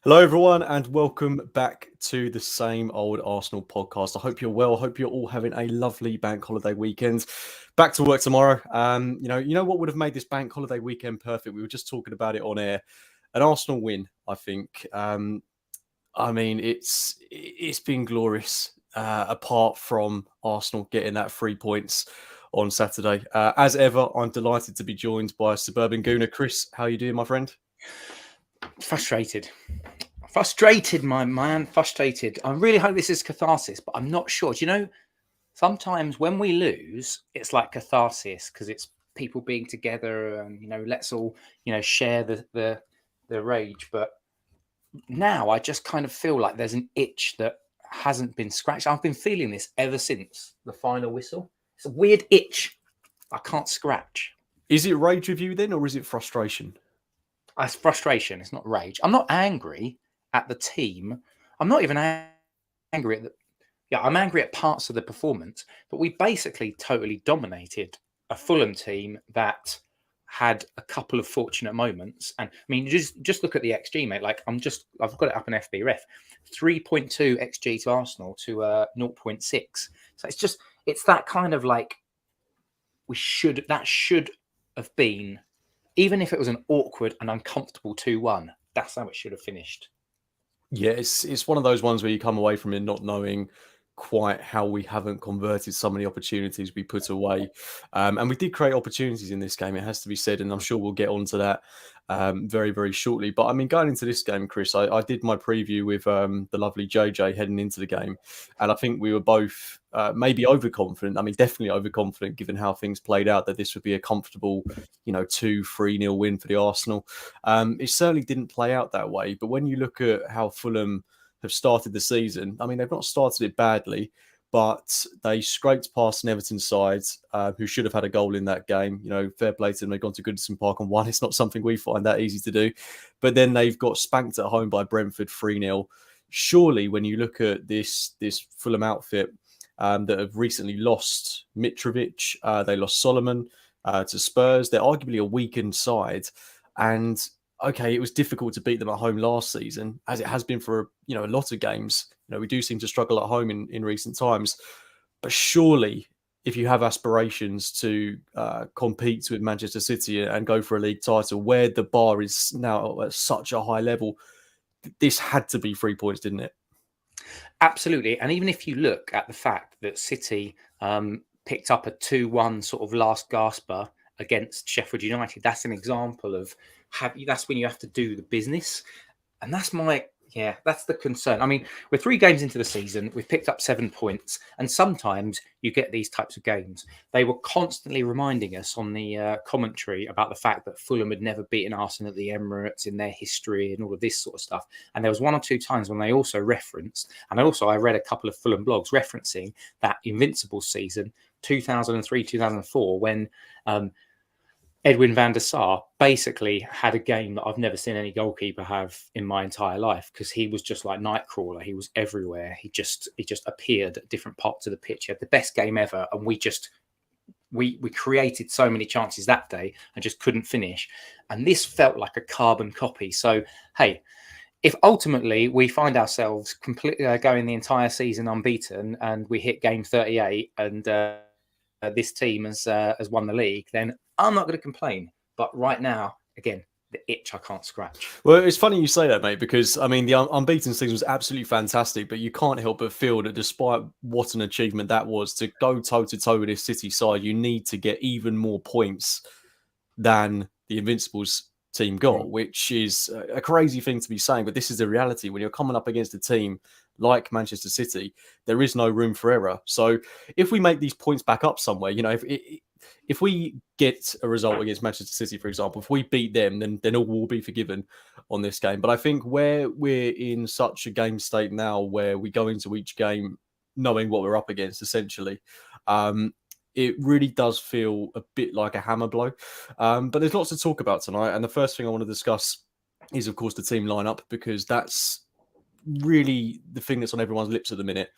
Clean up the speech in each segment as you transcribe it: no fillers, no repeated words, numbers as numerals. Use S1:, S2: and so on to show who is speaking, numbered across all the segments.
S1: Hello, everyone, and welcome back to the Same Old Arsenal podcast. I hope you're well. I hope you're all having a lovely bank holiday weekend. Back to work tomorrow. You know what would have made this bank holiday weekend perfect? We were just talking about it on air. An Arsenal win, I think. It's been glorious. Apart from Arsenal getting that 3 points on Saturday, as ever, I'm delighted to be joined by Suburban Gooner. Chris, how are you doing, my friend?
S2: Frustrated, my man. Frustrated. I really hope this is catharsis, but I'm not sure. Do you know? Sometimes when we lose, it's like catharsis because it's people being together and let's all share the rage. But now I just kind of feel like there's an itch that hasn't been scratched. I've been feeling this ever since the final whistle. It's a weird itch I can't scratch.
S1: Is it rage with you then, or is it frustration?
S2: It's frustration. It's not rage. I'm not angry at the team. I'm not even angry at the. Yeah, I'm angry at parts of the performance, but we basically totally dominated a Fulham team that had a couple of fortunate moments. And I mean, just look at the XG, mate. Like I've got it up in FBref, 3.2 XG to Arsenal to 0.6. So it's that kind of like that should have been. Even if it was an awkward and uncomfortable 2-1, that's how it should have finished.
S1: Yeah, it's one of those ones where you come away from it not knowing quite how we haven't converted so many opportunities we put away. And we did create opportunities in this game, it has to be said, and I'm sure we'll get onto that very, very shortly. But I mean, going into this game, Chris, I did my preview with the lovely JJ heading into the game, and I think we were both maybe overconfident. I mean, definitely overconfident given how things played out, that this would be a comfortable, 2-3-0 win for the Arsenal. It certainly didn't play out that way. But when you look at how Fulham have started the season, I mean, they've not started it badly, but they scraped past an Everton side who should have had a goal in that game. Fair play to them. They've gone to Goodison Park and won. It's not something we find that easy to do. But then they've got spanked at home by Brentford 3-0. Surely, when you look at this Fulham outfit that have recently lost Mitrovic, they lost Solomon to Spurs. They're arguably a weakened side. And okay, it was difficult to beat them at home last season, as it has been for a lot of games. We do seem to struggle at home in recent times, but surely, if you have aspirations to compete with Manchester City and go for a league title, where the bar is now at such a high level, this had to be 3 points, didn't it?
S2: Absolutely, and even if you look at the fact that City picked up a 2-1 sort of last gasper against Sheffield United, that's an example of that's when you have to do the business, and that's the concern. I mean, we're 3 games into the season, we've picked up 7 points, and sometimes you get these types of games. They were constantly reminding us on the commentary about the fact that Fulham had never beaten Arsenal at the Emirates in their history and all of this sort of stuff. And there was 1 or 2 times when they also referenced, and I read a couple of Fulham blogs referencing that invincible season, 2003, 2004, when Edwin van der Sar basically had a game that I've never seen any goalkeeper have in my entire life, because he was just like Nightcrawler. He was everywhere. He just appeared at different parts of the pitch. He had the best game ever, and we created so many chances that day and just couldn't finish. And this felt like a carbon copy. So, hey, if ultimately we find ourselves completely going the entire season unbeaten and we hit game 38 and this team has won the league, then I'm not going to complain. But right now, again, the itch I can't scratch.
S1: Well, it's funny you say that, mate, because I mean, the unbeaten season was absolutely fantastic, but you can't help but feel that despite what an achievement that was, to go toe-to-toe with this City side, you need to get even more points than the Invincibles team got, which is a crazy thing to be saying, but this is the reality. When you're coming up against a team like Manchester City, there is no room for error. So if we make these points back up somewhere, if we get a result against Manchester City, for example, if we beat them, then all will be forgiven on this game. But I think where we're in such a game state now, where we go into each game knowing what we're up against, essentially, it really does feel a bit like a hammer blow. But there's lots to talk about tonight. And the first thing I want to discuss is, of course, the team lineup, because that's really the thing that's on everyone's lips at the minute,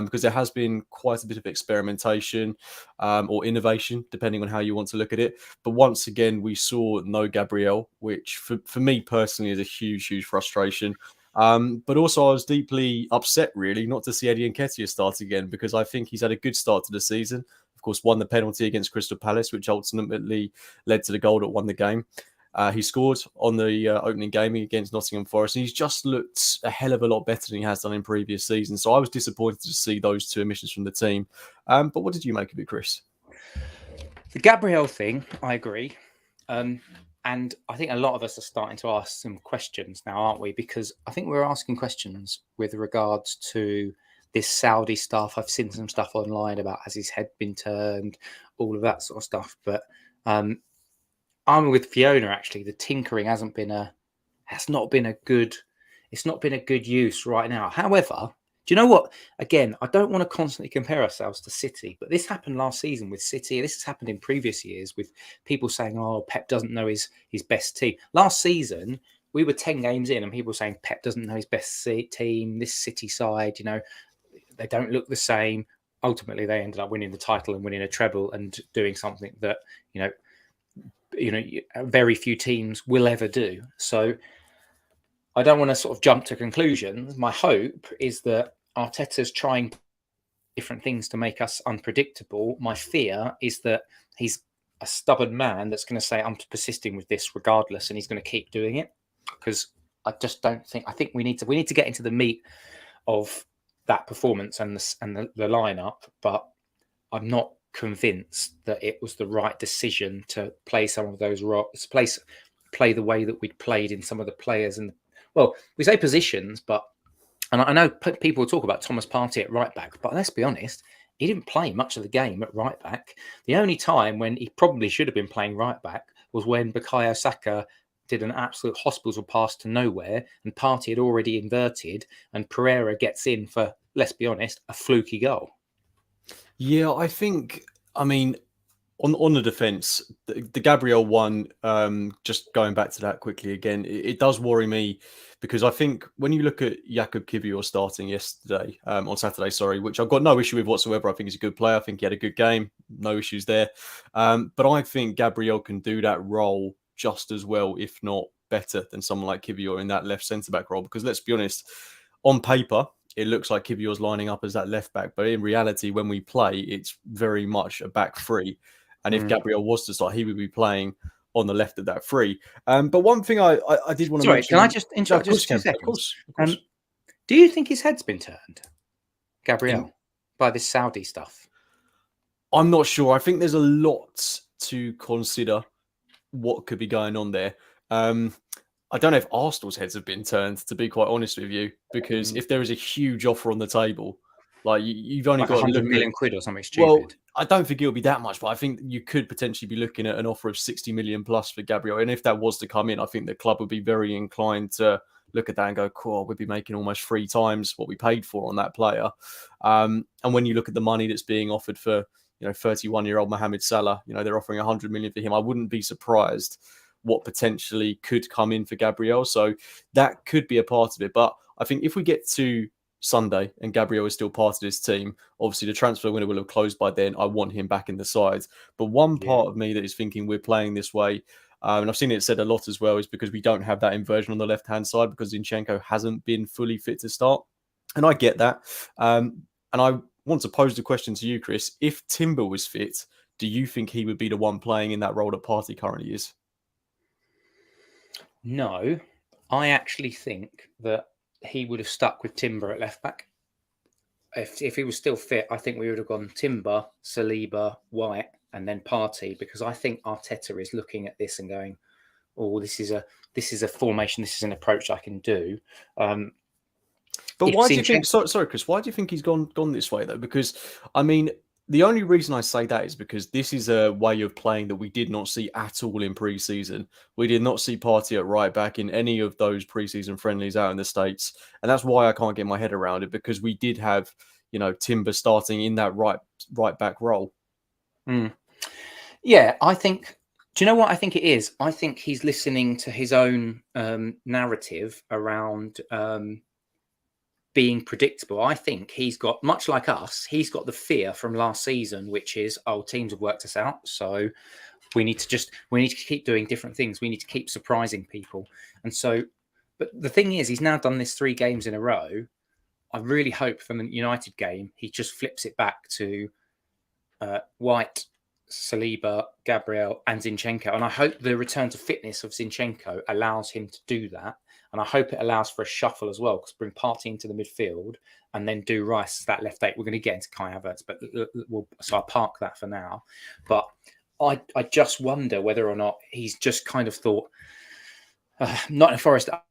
S1: because there has been quite a bit of experimentation or innovation, depending on how you want to look at it. But once again, we saw no Gabriel, which for me personally is a huge, huge frustration. But also, I was deeply upset, really, not to see Eddie Nketiah start again, because I think he's had a good start to the season. Of course, won the penalty against Crystal Palace, which ultimately led to the goal that won the game. He scored on the opening game against Nottingham Forest, and he's just looked a hell of a lot better than he has done in previous seasons. So I was disappointed to see those two omissions from the team. But what did you make of it, Chris?
S2: The Gabriel thing, I agree. And I think a lot of us are starting to ask some questions now, aren't we? Because I think we're asking questions with regards to this Saudi stuff. I've seen some stuff online about has his head been turned, all of that sort of stuff. But I'm with Fiona, actually. The tinkering it's not been a good use right now. However, do you know what? Again, I don't want to constantly compare ourselves to City, but this happened last season with City. This has happened in previous years with people saying, "Oh, Pep doesn't know his best team." Last season, we were 10 games in, and people were saying Pep doesn't know his best team. This City side, they don't look the same. Ultimately, they ended up winning the title and winning a treble and doing something that very few teams will ever do. So I don't want to sort of jump to conclusions. My hope is that Arteta's trying different things to make us unpredictable. My fear is that he's a stubborn man that's going to say, I'm persisting with this regardless, and he's going to keep doing it. Because I just don't think, I think we need to get into the meat of that performance and the lineup, but I'm not convinced that it was the right decision to play some of those roles, play the way that we'd played in some of the players. And well, we say positions, and I know people talk about Thomas Partey at right back, but let's be honest, he didn't play much of the game at right back. The only time when he probably should have been playing right back was when Bukayo Saka did an absolute hospital pass to nowhere, and Partey had already inverted, and Pereira gets in for, let's be honest, a fluky goal.
S1: Yeah, I think, on the defence, the Gabriel one, just going back to that quickly again, it does worry me, because I think when you look at Jakub Kiwior starting on Saturday, sorry, which I've got no issue with whatsoever. I think he's a good player. I think he had a good game. No issues there. But I think Gabriel can do that role just as well, if not better, than someone like Kiwior in that left centre-back role. Because let's be honest, on paper, it looks like Kiwior's lining up as that left back. But in reality, when we play, it's very much a back three. And if Gabriel was to start, he would be playing on the left of that three. But one thing I did want to mention...
S2: Can I just interrupt just 2 seconds?
S1: Of course.
S2: Do you think his head's been turned, Gabriel, by this Saudi stuff?
S1: I'm not sure. I think there's a lot to consider what could be going on there. I don't know if Arsenal's heads have been turned, to be quite honest with you, because if there is a huge offer on the table, like you've only got
S2: 100 million quid or something stupid.
S1: Well, I don't think it'll be that much, but I think you could potentially be looking at an offer of 60 million plus for Gabriel. And if that was to come in, I think the club would be very inclined to look at that and go, cool, we'd be making almost 3 times what we paid for on that player. And when you look at the money that's being offered for, 31-year-old Mohamed Salah, they're offering 100 million for him. I wouldn't be surprised what potentially could come in for Gabriel. So that could be a part of it. But I think if we get to Sunday and Gabriel is still part of this team, obviously the transfer window will have closed by then. I want him back in the side. But one part of me that is thinking we're playing this way, and I've seen it said a lot as well, is because we don't have that inversion on the left-hand side, because Zinchenko hasn't been fully fit to start. And I get that. And I want to pose the question to you, Chris. If Timber was fit, do you think he would be the one playing in that role that Partey currently is?
S2: No, I actually think that he would have stuck with Timber at left back. If he was still fit, I think we would have gone Timber, Saliba, White, and then Partey, because I think Arteta is looking at this and going, "Oh, this is a formation, this is an approach I can do."
S1: But why do you think? Sorry, Chris. Why do you think he's gone this way though? Because the only reason I say that is because this is a way of playing that we did not see at all in pre-season. We did not see Partey at right back in any of those pre-season friendlies out in the States. And that's why I can't get my head around it, because we did have, Timber starting in that right back role.
S2: Yeah, I think, do you know what I think it is? I think he's listening to his own narrative around being predictable. I think he's got, much like us, he's got the fear from last season, which is, teams have worked us out, so we need to keep doing different things. We need to keep surprising people. And so But the thing is, he's now done this 3 games in a row. I really hope from the United game, he just flips it back to White, Saliba, Gabriel, and Zinchenko. And I hope the return to fitness of Zinchenko allows him to do that. And I hope it allows for a shuffle as well, because bring Partey into the midfield and then do Rice that left 8. We're going to get into Kai Havertz, but so I'll park that for now. But I just wonder whether or not he's just kind of thought, Nottingham Forest at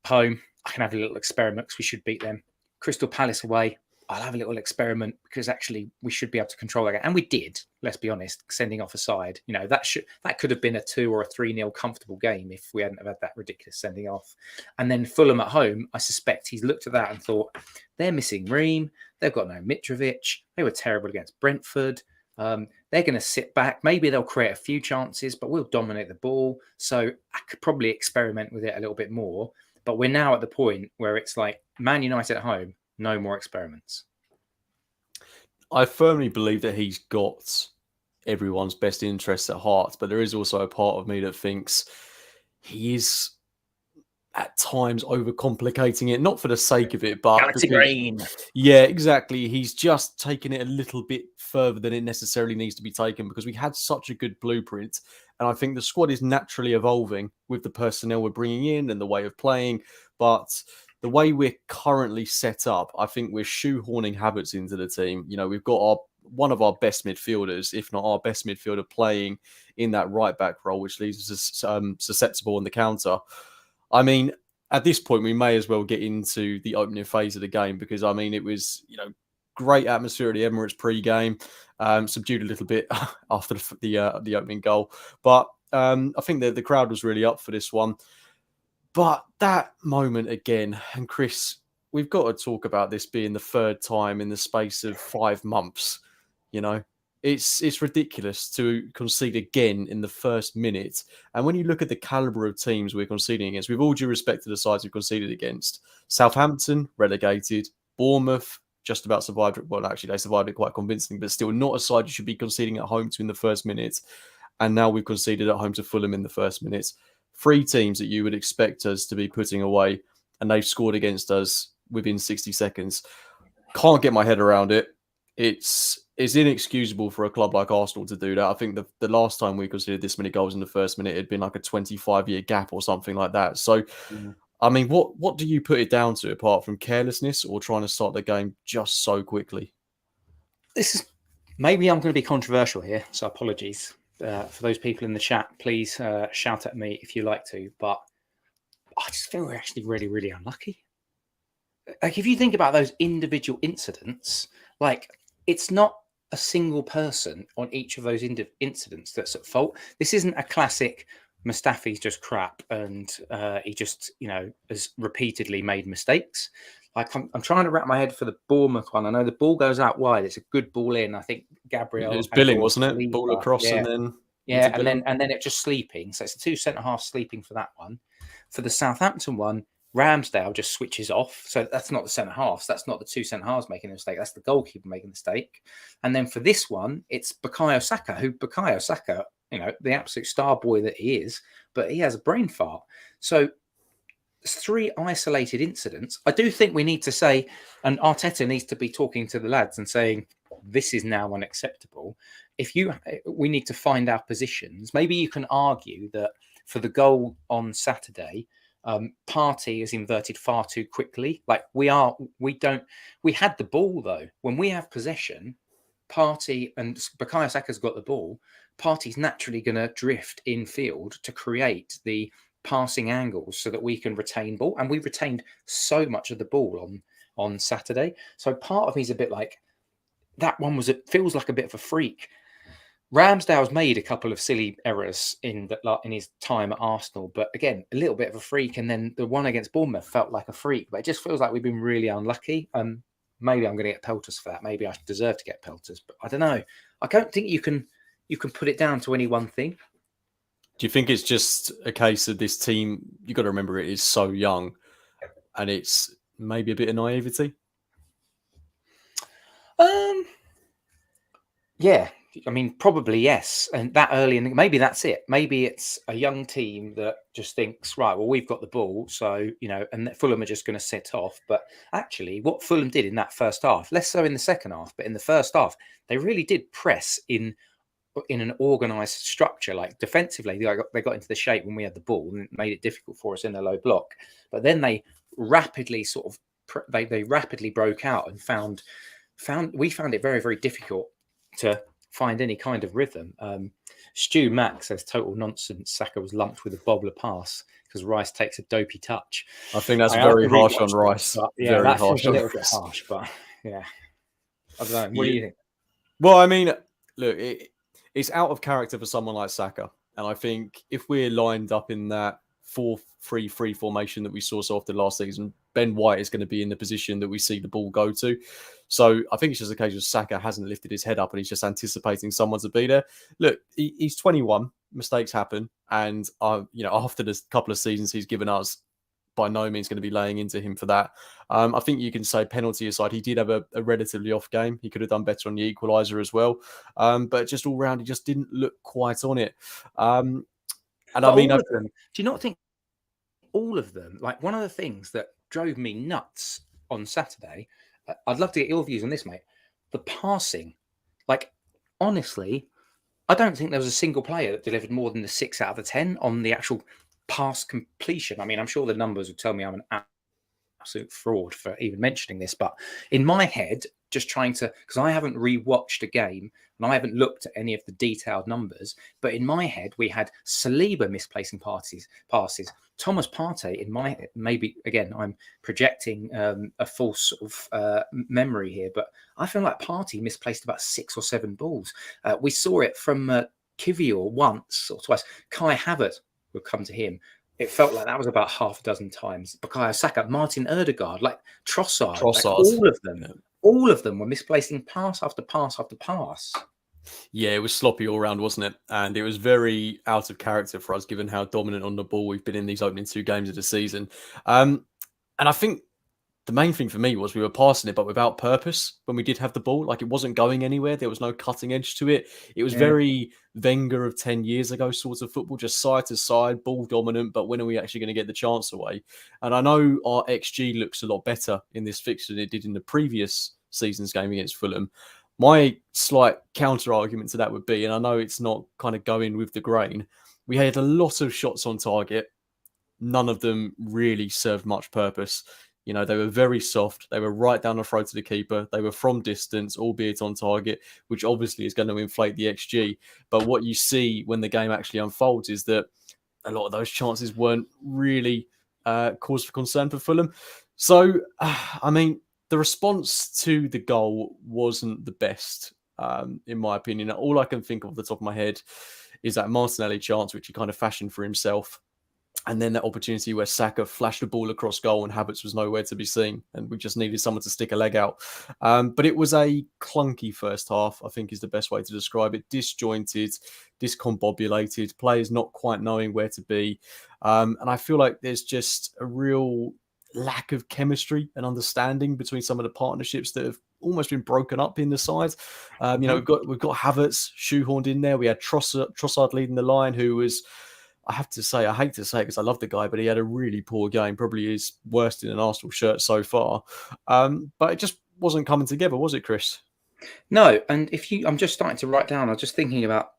S2: home, I can have a little experiment because we should beat them. Crystal Palace away, I'll have a little experiment because actually we should be able to control that game. And we did, let's be honest, sending off a side. That could have been a 2 or a 3-0 comfortable game if we hadn't have had that ridiculous sending off. And then Fulham at home, I suspect he's looked at that and thought, they're missing Ream, they've got no Mitrovic, they were terrible against Brentford. They're going to sit back. Maybe they'll create a few chances, but we'll dominate the ball. So I could probably experiment with it a little bit more. But we're now at the point where it's like Man United at home, no more experiments.
S1: I firmly believe that he's got everyone's best interests at heart, but there is also a part of me that thinks he is at times overcomplicating it, not for the sake of it, but
S2: Galaxy brain.
S1: Yeah, exactly. He's just taken it a little bit further than it necessarily needs to be taken, because we had such a good blueprint. And I think the squad is naturally evolving with the personnel we're bringing in and the way of playing. But the way we're currently set up, I think we're shoehorning Havertz into the team. We've got one of our best midfielders, if not our best midfielder, playing in that right back role, which leaves us susceptible on the counter. I mean, at this point, we may as well get into the opening phase of the game, because, I mean, it was, great atmosphere at the Emirates pre-game, subdued a little bit after the opening goal. But I think that the crowd was really up for this one. But that moment again, and Chris, we've got to talk about this being the 3rd time in the space of 5 months. It's ridiculous to concede again in the first minute. And when you look at the caliber of teams we're conceding against, with all due respect to the sides we've conceded against, Southampton relegated, Bournemouth just about survived it. Well, actually, they survived it quite convincingly, but still not a side you should be conceding at home to in the first minute. And now we've conceded at home to Fulham in the first minute. 3 teams that you would expect us to be putting away, and they've scored against us within 60 seconds. Can't get my head around it. It's inexcusable for a club like Arsenal to do that. I think the last time we conceded this many goals in the first minute, it'd been like a 25-year gap or something like that. So, I mean, what do you put it down to, apart from carelessness or trying to start the game just so quickly?
S2: Maybe I'm going to be controversial here, so apologies. For those people in the chat, please shout at me if you like to. But I just feel we're actually really, really unlucky. Like, if you think about those individual incidents, like, it's not a single person on each of those incidents that's at fault. This isn't a classic Mustafi's just crap and he just, has repeatedly made mistakes. Like, I'm trying to wrap my head for the Bournemouth one. I know the ball goes out wide. It's a good ball in. I think Gabriel.
S1: It was Billing, wasn't it? Ball across, yeah. and
S2: then it just sleeping. So it's the 2 centre-halves sleeping for that one. For the Southampton one, Ramsdale just switches off. So that's not the centre-halves. That's not the 2 centre-halves making a mistake. That's the goalkeeper making a mistake. And then for this one, it's Bukayo Saka, the absolute star boy that he is, but he has a brain fart. So 3 isolated incidents. I do think we need to say, and Arteta needs to be talking to the lads and saying, this is now unacceptable. We need to find our positions. Maybe you can argue that for the goal on Saturday, Partey is inverted far too quickly. Like, we had the ball though. When we have possession, Partey and Bukayo Saka's got the ball. Partey's naturally going to drift infield to create the passing angles so that we can retain ball. And we retained so much of the ball on Saturday. So part of me is a bit like, that one it feels like a bit of a freak. Ramsdale's made a couple of silly errors in his time at Arsenal, but again, a little bit of a freak. And then the one against Bournemouth felt like a freak, but it just feels like we've been really unlucky. Maybe I'm going to get pelters for that. Maybe I deserve to get pelters, but I don't know. I don't think you can put it down to any one thing.
S1: Do you think it's just a case of this team? You got to remember, it is so young, and it's maybe a bit of naivety.
S2: Yeah, I mean, probably yes. And that early, and maybe that's it. Maybe it's a young team that just thinks, right, well, we've got the ball. So, and that Fulham are just going to set off. But actually, what Fulham did in that first half, less so in the second half, but in the first half, they really did press in an organised structure. Like defensively, they got into the shape when we had the ball and it made it difficult for us in the low block. But then they rapidly they rapidly broke out and we found it very, very difficult to find any kind of rhythm. Stu Mack says total nonsense. Saka was lumped with a bobbler pass because Rice takes a dopey touch.
S1: I think that's
S2: I have
S1: very
S2: to
S1: harsh on
S2: rewatch
S1: Rice.
S2: that, yeah,
S1: Very
S2: that
S1: harsh
S2: feels a
S1: on
S2: little bit
S1: Rice.
S2: harsh, but yeah, I don't know. What do
S1: Yeah.
S2: you think?
S1: Well, I mean, look, it's out of character for someone like Saka. And I think if we're lined up in that 4-3-3 formation that we saw so often last season, Ben White is going to be in the position that we see the ball go to. So I think it's just a case of Saka hasn't lifted his head up and he's just anticipating someone to be there. Look, he's 21. Mistakes happen. And, after this couple of seasons he's given us, by no means going to be laying into him for that. I think you can say penalty aside, he did have a relatively off game. He could have done better on the equaliser as well. But just all round, he just didn't look quite on it. And
S2: but
S1: I mean,
S2: all of them, do you not think all of them, like one of the things that drove me nuts on Saturday, I'd love to get your views on this, mate. The passing, like honestly, I don't think there was a single player that delivered more than the 6 out of the 10 on the actual pass completion. I mean, I'm sure the numbers would tell me I'm an absolute fraud for even mentioning this, but in my head, just trying to, because I haven't rewatched a game and I haven't looked at any of the detailed numbers, but in my head, we had Saliba misplacing passes, Thomas Partey in my head, maybe again, I'm projecting a false sort of memory here, but I feel like Partey misplaced about 6 or 7 balls. We saw it from Kivior once or twice. Kai Havertz would come to him. It felt like that was about half a dozen times. Bukayo Saka, Martin Odegaard, like Trossard. Like all of them were misplacing pass after pass after pass.
S1: Yeah, it was sloppy all round, wasn't it? And it was very out of character for us, given how dominant on the ball we've been in these opening 2 games of the season. And I think the main thing for me was we were passing it, but without purpose when we did have the ball. Like it wasn't going anywhere. There was no cutting edge to it. It was very Wenger of 10 years ago sort of football, just side to side, ball dominant. But when are we actually going to get the chance away? And I know our XG looks a lot better in this fixture than it did in the previous season's game against Fulham. My slight counter argument to that would be, and I know it's not kind of going with the grain, we had a lot of shots on target. None of them really served much purpose. They were very soft. They were right down the throat of the keeper. They were from distance, albeit on target, which obviously is going to inflate the XG. But what you see when the game actually unfolds is that a lot of those chances weren't really cause for concern for Fulham. So, I mean, the response to the goal wasn't the best, in my opinion. All I can think of off the top of my head is that Martinelli chance, which he kind of fashioned for himself. And then that opportunity where Saka flashed the ball across goal and Havertz was nowhere to be seen. And we just needed someone to stick a leg out. But it was a clunky first half, I think is the best way to describe it. Disjointed, discombobulated, players not quite knowing where to be. And I feel like there's just a real lack of chemistry and understanding between some of the partnerships that have almost been broken up in the side. We've got Havertz shoehorned in there. We had Trossard leading the line, who was... I have to say, I hate to say it because I love the guy, but he had a really poor game, probably his worst in an Arsenal shirt so far. But it just wasn't coming together, was it, Chris?
S2: No, and I'm just starting to write down, I was just thinking about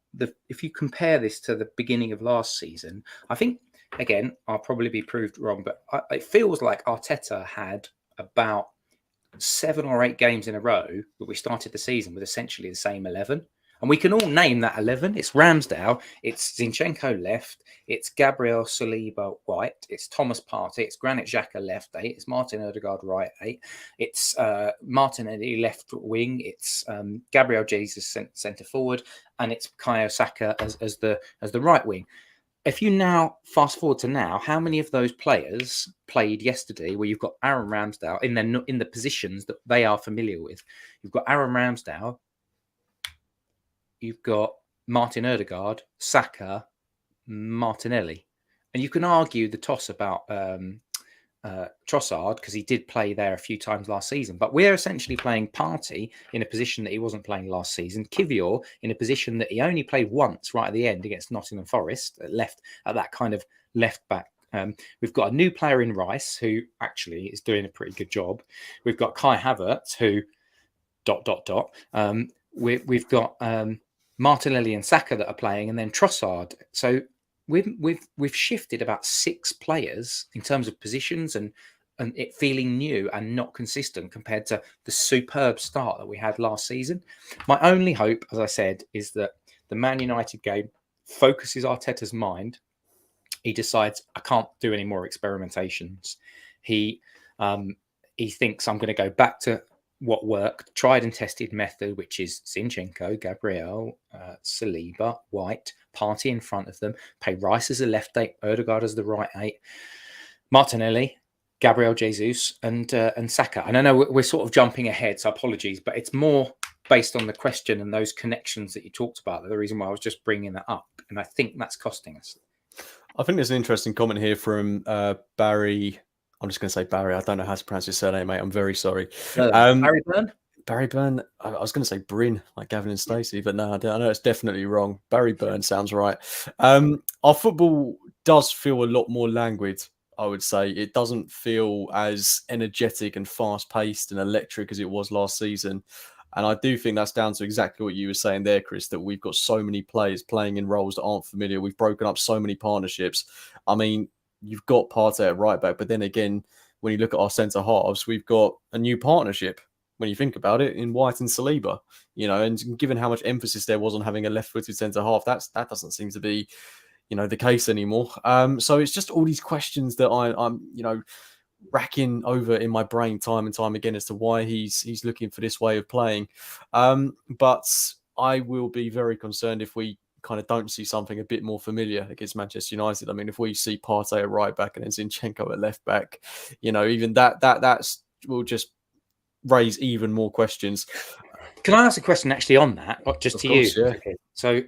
S2: if you compare this to the beginning of last season, I think, again, I'll probably be proved wrong, but it feels like Arteta had about 7 or 8 games in a row that we started the season with essentially the same 11. And we can all name that 11. It's Ramsdale, it's Zinchenko left, it's Gabriel Saliba White, it's Thomas Partey, it's Granit Xhaka left 8, it's Martin Odegaard right 8, it's Martinelli left wing, it's Gabriel Jesus centre forward, and it's Bukayo Saka as the right wing. If you now fast forward to now, how many of those players played yesterday where you've got Aaron Ramsdale in the positions that they are familiar with? You've got Aaron Ramsdale, you've got Martin Odegaard, Saka, Martinelli. And you can argue the toss about Trossard, because he did play there a few times last season. But we're essentially playing Partey in a position that he wasn't playing last season. Kivior in a position that he only played once right at the end against Nottingham Forest, at that kind of left back. We've got a new player in Rice who actually is doing a pretty good job. We've got Kai Havertz who ... We've got Martinelli and Saka that are playing, and then Trossard. So we've shifted about 6 players in terms of positions and it feeling new and not consistent compared to the superb start that we had last season. My only hope, as I said, is that the Man United game focuses Arteta's mind. He decides, I can't do any more experimentations. He thinks, I'm going to go back to what worked, tried and tested method, which is Zinchenko, Gabriel, Saliba, White, Partey in front of them, play Rice as a left 8, Odegaard as the right 8, Martinelli, Gabriel Jesus, and Saka. And I know we're sort of jumping ahead, so apologies, but it's more based on the question and those connections that you talked about. The reason why I was just bringing that up, and I think that's costing us.
S1: I think there's an interesting comment here from Barry. I'm just going to say Barry. I don't know how to pronounce his surname, mate. I'm very sorry.
S2: Barry Byrne?
S1: Barry Byrne. I was going to say Bryn, like Gavin and Stacey, but no, I know it's definitely wrong. Barry Byrne sounds right. Our football does feel a lot more languid, I would say. It doesn't feel as energetic and fast-paced and electric as it was last season. And I do think that's down to exactly what you were saying there, Chris, that we've got so many players playing in roles that aren't familiar. We've broken up so many partnerships. I mean, you've got Partey at right back, but then again, when you look at our centre halves, we've got a new partnership. When you think about it, in White and Saliba, and given how much emphasis there was on having a left-footed centre half, that doesn't seem to be, the case anymore. So it's just all these questions that I'm racking over in my brain time and time again as to why he's looking for this way of playing. But I will be very concerned if we kind of don't see something a bit more familiar against Manchester United. I mean, if we see Partey at right back and then Zinchenko at left back, even that will just raise even more questions.
S2: Can I ask a question actually on that, just to you?
S1: Yeah.
S2: Okay. So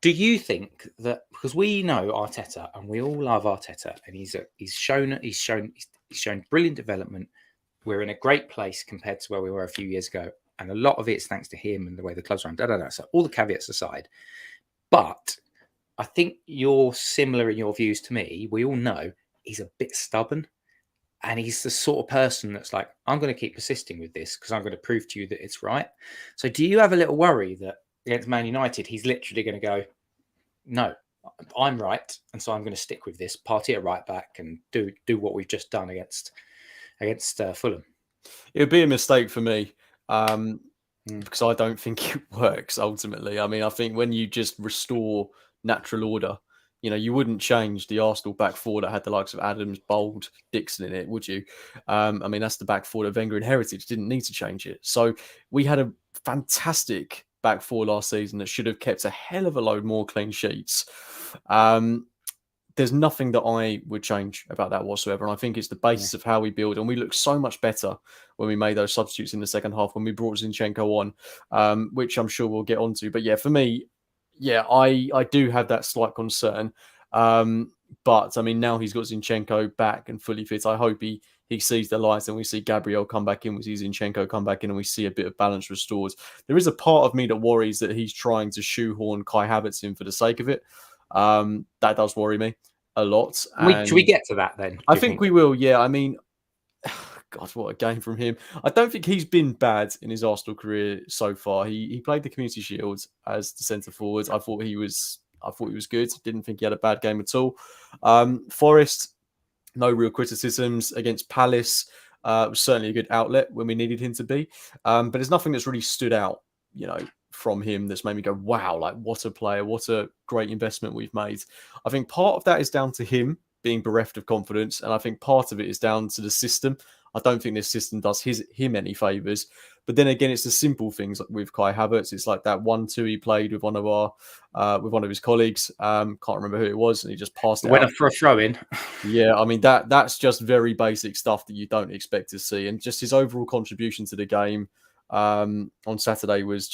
S2: do you think that, because we know Arteta and we all love Arteta, and he's shown brilliant development. We're in a great place compared to where we were a few years ago. And a lot of it's thanks to him and the way the club's run. So all the caveats aside. But I think you're similar in your views to me. We all know he's a bit stubborn. And he's the sort of person that's like, I'm going to keep persisting with this because I'm going to prove to you that it's right. So do you have a little worry that against Man United, he's literally going to go, no, I'm right. And so I'm going to stick with this, Partey at right back and do what we've just done against Fulham?
S1: It would be a mistake for me because I don't think it works ultimately. I mean, I think when you just restore natural order, you wouldn't change the Arsenal back four that had the likes of Adams, Bold, Dixon in it, would you? I mean, that's the back four that Wenger inherited. Didn't need to change it. So we had a fantastic back four last season that should have kept a hell of a load more clean sheets. There's nothing that I would change about that whatsoever. And I think it's the basis of how we build. And we look so much better when we made those substitutes in the second half, when we brought Zinchenko on, which I'm sure we'll get onto. But yeah, for me, I do have that slight concern. But I mean, now he's got Zinchenko back and fully fit. I hope he sees the lights and we see Gabriel come back in, we see Zinchenko come back in, and we see a bit of balance restored. There is a part of me that worries that he's trying to shoehorn Kai Havertz in for the sake of it. That does worry me a lot.
S2: Should we get to that then?
S1: I think we will, yeah. I mean, God, what a game from him. I don't think he's been bad in his Arsenal career so far. He played the Community Shield as the centre forward. I thought he was good. Didn't think he had a bad game at all. Forest, no real criticisms. Against Palace, was certainly a good outlet when we needed him to be. But there's nothing that's really stood out, from him that's made me go, wow, like what a player, what a great investment we've made. I think part of that is down to him being bereft of confidence. And I think part of it is down to the system. I don't think this system does him any favours. But then again, it's the simple things like with Kai Havertz. It's like that 1-2 he played with one of his colleagues. Can't remember who it was, and he just passed it.
S2: Went up for a throw in.
S1: Yeah, I mean that's just very basic stuff that you don't expect to see, and just his overall contribution to the game on Saturday was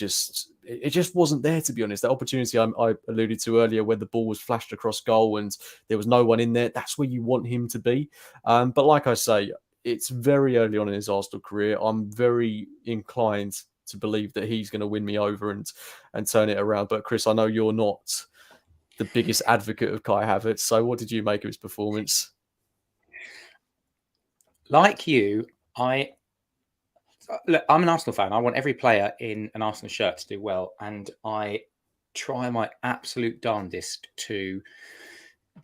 S1: it just wasn't there, to be honest. That opportunity I alluded to earlier, where the ball was flashed across goal and there was no one in there, that's where you want him to be. But like I say, it's very early on in his Arsenal career. I'm very inclined to believe that he's going to win me over and turn it around. But Chris, I know you're not the biggest advocate of Kai Havertz. So what did you make of his performance?
S2: Like you, I'm an Arsenal fan. I want every player in an Arsenal shirt to do well, and I try my absolute darndest to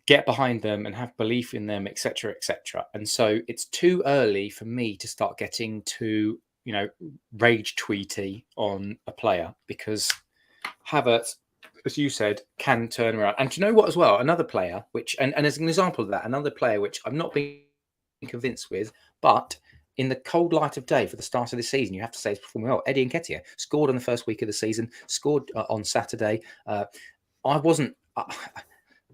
S2: get behind them and have belief in them, etc., etc. And so it's too early for me to start getting to, rage tweety on a player, because Havertz, as you said, can turn around. And do you know what as well? Another player, and as an example of that, another player which I've not been convinced with, but in the cold light of day for the start of the season, you have to say he's performing well. Eddie Nketiah scored in the first week of the season, scored on Saturday. I wasn't...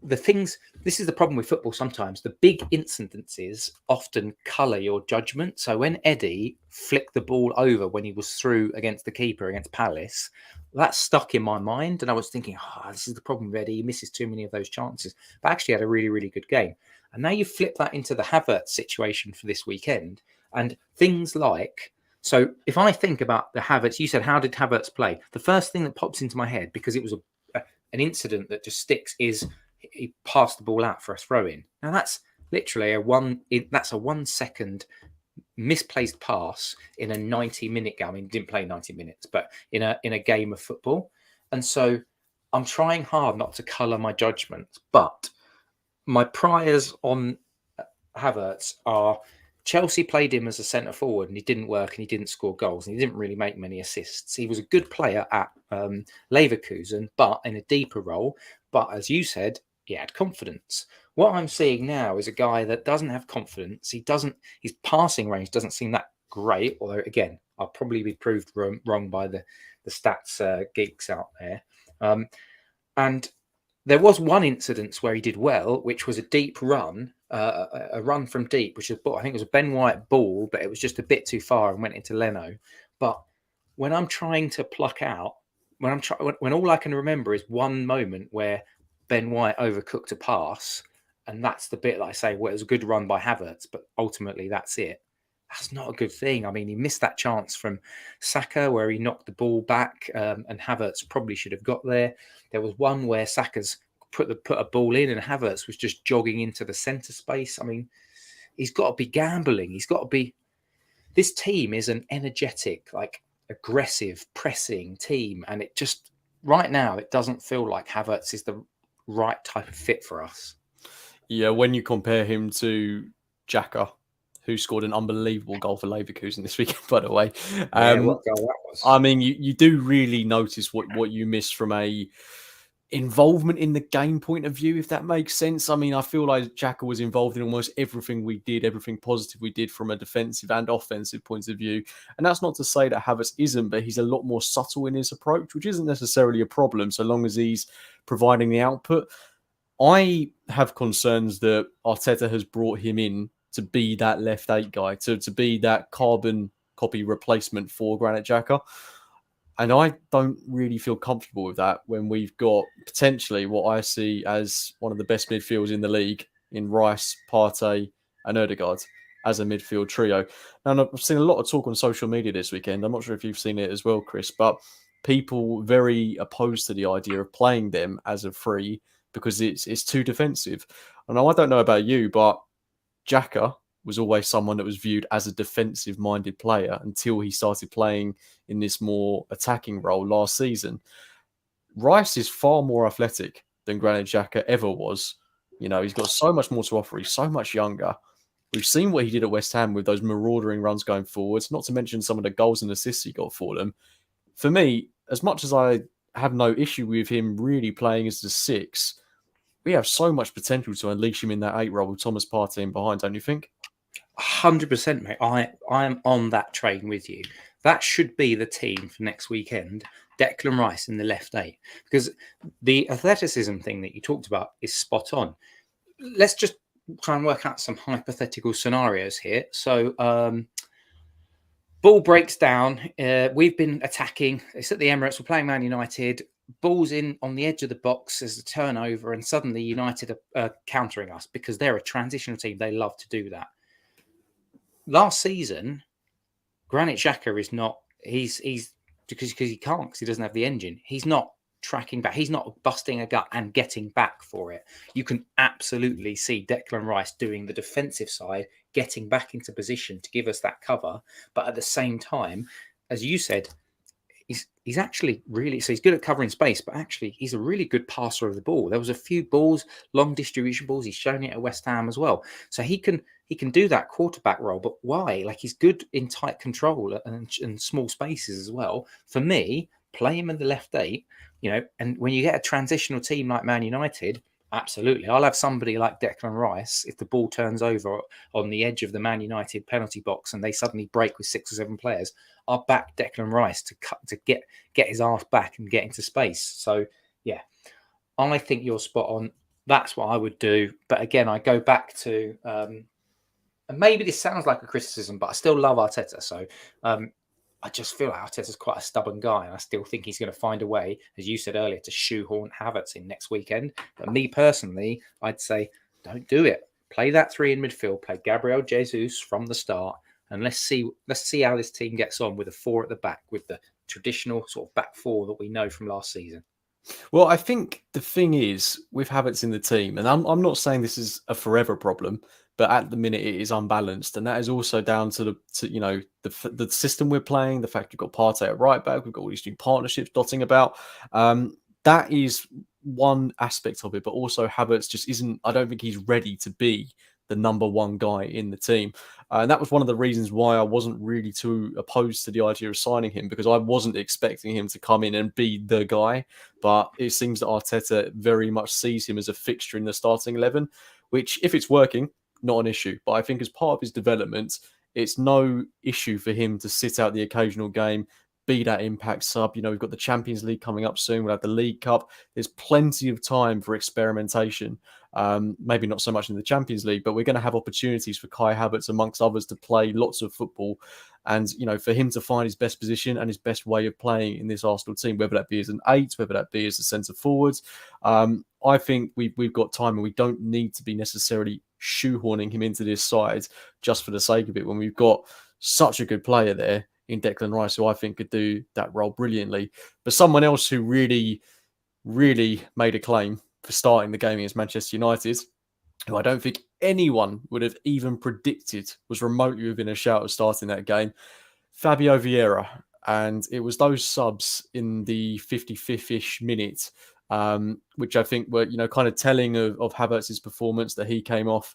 S2: this is the problem with football sometimes. The big incidences often colour your judgment. So when Eddie flicked the ball over when he was through against the keeper against Palace, that stuck in my mind. And I was thinking, this is the problem with Eddie. He misses too many of those chances. But actually had a really, really good game. And now you flip that into the Havertz situation for this weekend. And things like... So if I think about the Havertz, you said, how did Havertz play? The first thing that pops into my head, because it was an incident that just sticks, is... he passed the ball out for a throw-in. Now that's literally a 1 second misplaced pass in a 90-minute game. I mean, he didn't play 90 minutes, but in a game of football. And so I'm trying hard not to colour my judgments, but my priors on Havertz are Chelsea played him as a centre forward and he didn't work and he didn't score goals and he didn't really make many assists. He was a good player at Leverkusen, but in a deeper role. But as you said, he had confidence. What I'm seeing now is a guy that doesn't have confidence. His passing range doesn't seem that great. Although, again, I'll probably be proved wrong by the stats geeks out there. And there was one incident where he did well, which was a deep run, a run from deep, which was, I think it was a Ben White ball, but it was just a bit too far and went into Leno. But when I'm trying to pluck out, when all I can remember is one moment where Ben White overcooked a pass, and that's the bit that I say, well, it was a good run by Havertz, but ultimately that's it. That's not a good thing. I mean, he missed that chance from Saka where he knocked the ball back, and Havertz probably should have got there. There was one where Saka's put a ball in and Havertz was just jogging into the centre space. I mean, he's got to be gambling. He's got to be... This team is an energetic, aggressive, pressing team, and it just... Right now, it doesn't feel like Havertz is the right type of fit for us.
S1: Yeah, when you compare him to Xhaka, who scored an unbelievable goal for Leverkusen this weekend, by the way.
S2: What goal that was.
S1: I mean, you do really notice what you miss from a involvement in the game point of view, if that makes sense. I mean, I feel like Xhaka was involved in almost everything we did, everything positive we did from a defensive and offensive point of view. And that's not to say that Havertz isn't, but he's a lot more subtle in his approach, which isn't necessarily a problem so long as he's providing the output. I have concerns that Arteta has brought him in to be that left 8 guy, to be that carbon copy replacement for Granit Xhaka. And I don't really feel comfortable with that when we've got potentially what I see as one of the best midfielders in the league in Rice, Partey and Odegaard as a midfield trio. And I've seen a lot of talk on social media this weekend. I'm not sure if you've seen it as well, Chris, but people very opposed to the idea of playing them as a free because it's too defensive. And I don't know about you, but Xhaka was always someone that was viewed as a defensive-minded player until he started playing in this more attacking role last season. Rice is far more athletic than Granit Xhaka ever was. You know, he's got so much more to offer. He's so much younger. We've seen what he did at West Ham with those marauding runs going forwards, not to mention some of the goals and assists he got for them. For me, as much as I have no issue with him really playing as the 6, we have so much potential to unleash him in that 8 role with Thomas Partey in behind, don't you think?
S2: 100%, mate. I am on that train with you. That should be the team for next weekend. Declan Rice in the left 8. Because the athleticism thing that you talked about is spot on. Let's just try and work out some hypothetical scenarios here. So Ball breaks down. We've been attacking. It's at the Emirates. We're playing Man United. Ball's in on the edge of the box as a turnover, and suddenly United are countering us because they're a transitional team. They love to do that. Last season, Granit Xhaka is not. He's because he can't, because he doesn't have the engine. He's not tracking back. He's not busting a gut and getting back for it. You can absolutely see Declan Rice doing the defensive side, getting back into position to give us that cover. But at the same time, as you said, he's actually really, so he's good at covering space, but actually he's a really good passer of the ball. There was a few balls, long distribution balls. He's shown it at West Ham as well. So he can do that quarterback role. But why? Like, he's good in tight control and small spaces as well. For me, play him in the left eight, and when you get a transitional team like Man United, absolutely. I'll have somebody like Declan Rice, if the ball turns over on the edge of the Man United penalty box and they suddenly break with 6 or 7 players, I'll back Declan Rice to get his arse back and get into space. So, yeah, I think you're spot on. That's what I would do. But again, I go back to, and maybe this sounds like a criticism, but I still love Arteta. So I just feel like Arteta's quite a stubborn guy, and I still think he's going to find a way, as you said earlier, to shoehorn Havertz in next weekend. But me personally, I'd say don't do it. Play that 3 in midfield. Play Gabriel Jesus from the start, and let's see how this team gets on with a 4 at the back, with the traditional sort of back 4 that we know from last season.
S1: Well, I think the thing is with Havertz in the team, and I'm not saying this is a forever problem, but at the minute it is unbalanced, and that is also down to the system we're playing, the fact we've got Partey at right back, we've got all these new partnerships dotting about. That is one aspect of it, but also Havertz just isn't. I don't think he's ready to be the number 1 guy in the team. And that was one of the reasons why I wasn't really too opposed to the idea of signing him, because I wasn't expecting him to come in and be the guy. But it seems that Arteta very much sees him as a fixture in the starting 11, which, if it's working, not an issue. But I think as part of his development, it's no issue for him to sit out the occasional game, be that impact sub. We've got the Champions League coming up soon. We'll have the League Cup. There's plenty of time for experimentation. Maybe not so much in the Champions League, but we're going to have opportunities for Kai Havertz, amongst others, to play lots of football. And, for him to find his best position and his best way of playing in this Arsenal team, whether that be as an 8, whether that be as a centre forward, I think we've got time, and we don't need to be necessarily shoehorning him into this side just for the sake of it, when we've got such a good player there in Declan Rice, who I think could do that role brilliantly. But someone else who really, really made a claim for starting the game against Manchester United, who I don't think anyone would have even predicted was remotely within a shout of starting that game, Fabio Vieira. And it was those subs in the 55th-ish minute, which I think were, kind of telling of Havertz's performance, that he came off,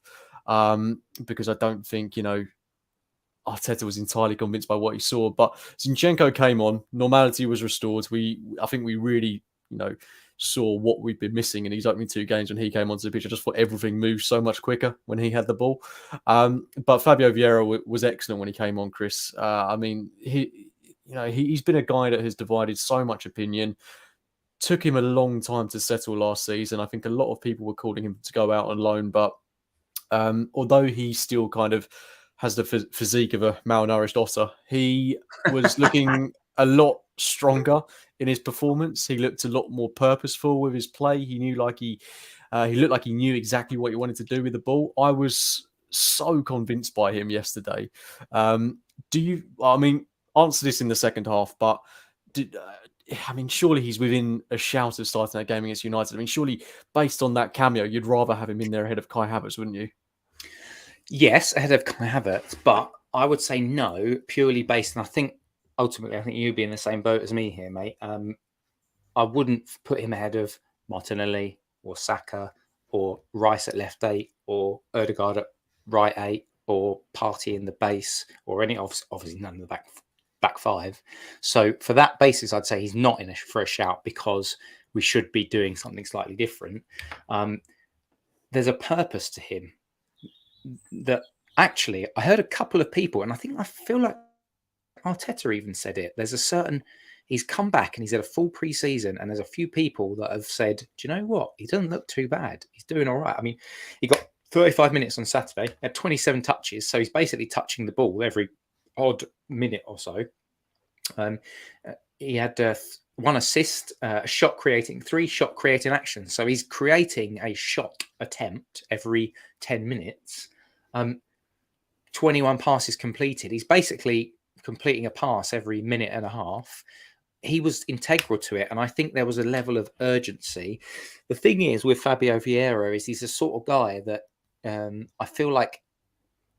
S1: because I don't think, Arteta was entirely convinced by what he saw. But Zinchenko came on, normality was restored. I think we really, saw what we've been missing in these opening 2 games when he came onto the pitch. I just thought everything moved so much quicker when he had the ball. But Fabio Vieira was excellent when he came on, Chris. He's been a guy that has divided so much opinion. Took him a long time to settle last season. I think a lot of people were calling him to go out on loan, but although he still kind of has the physique of a malnourished otter, he was looking a lot stronger in his performance. He looked a lot more purposeful with his play. He looked like he knew exactly what he wanted to do with the ball. I was so convinced by him yesterday. Answer this in the second half, but surely he's within a shout of starting that game against United. Surely based on that cameo, you'd rather have him in there ahead of Kai Havertz, wouldn't you?
S2: Yes, ahead of Kai Havertz, but I would say no, purely based, and I think ultimately, I think you'd be in the same boat as me here, mate. I wouldn't put him ahead of Martinelli or Saka or Rice at left 8 or Ødegaard at right 8 or Partey in the base or any, obviously none of the back 5. So for that basis, I'd say he's not for a shout, because we should be doing something slightly different. There's a purpose to him that actually I heard a couple of people, and I feel like Arteta even said it. He's come back and he's had a full pre-season, and there's a few people that have said, do you know what? He doesn't look too bad. He's doing all right. He got 35 minutes on Saturday, had 27 touches. So he's basically touching the ball every odd minute or so. He had 1 assist, three shot creating actions. So he's creating a shot attempt every 10 minutes. 21 passes completed. He's basically completing a pass every minute and a half. He was integral to it, and I think there was a level of urgency. The thing is with Fabio Vieira is he's the sort of guy that I feel like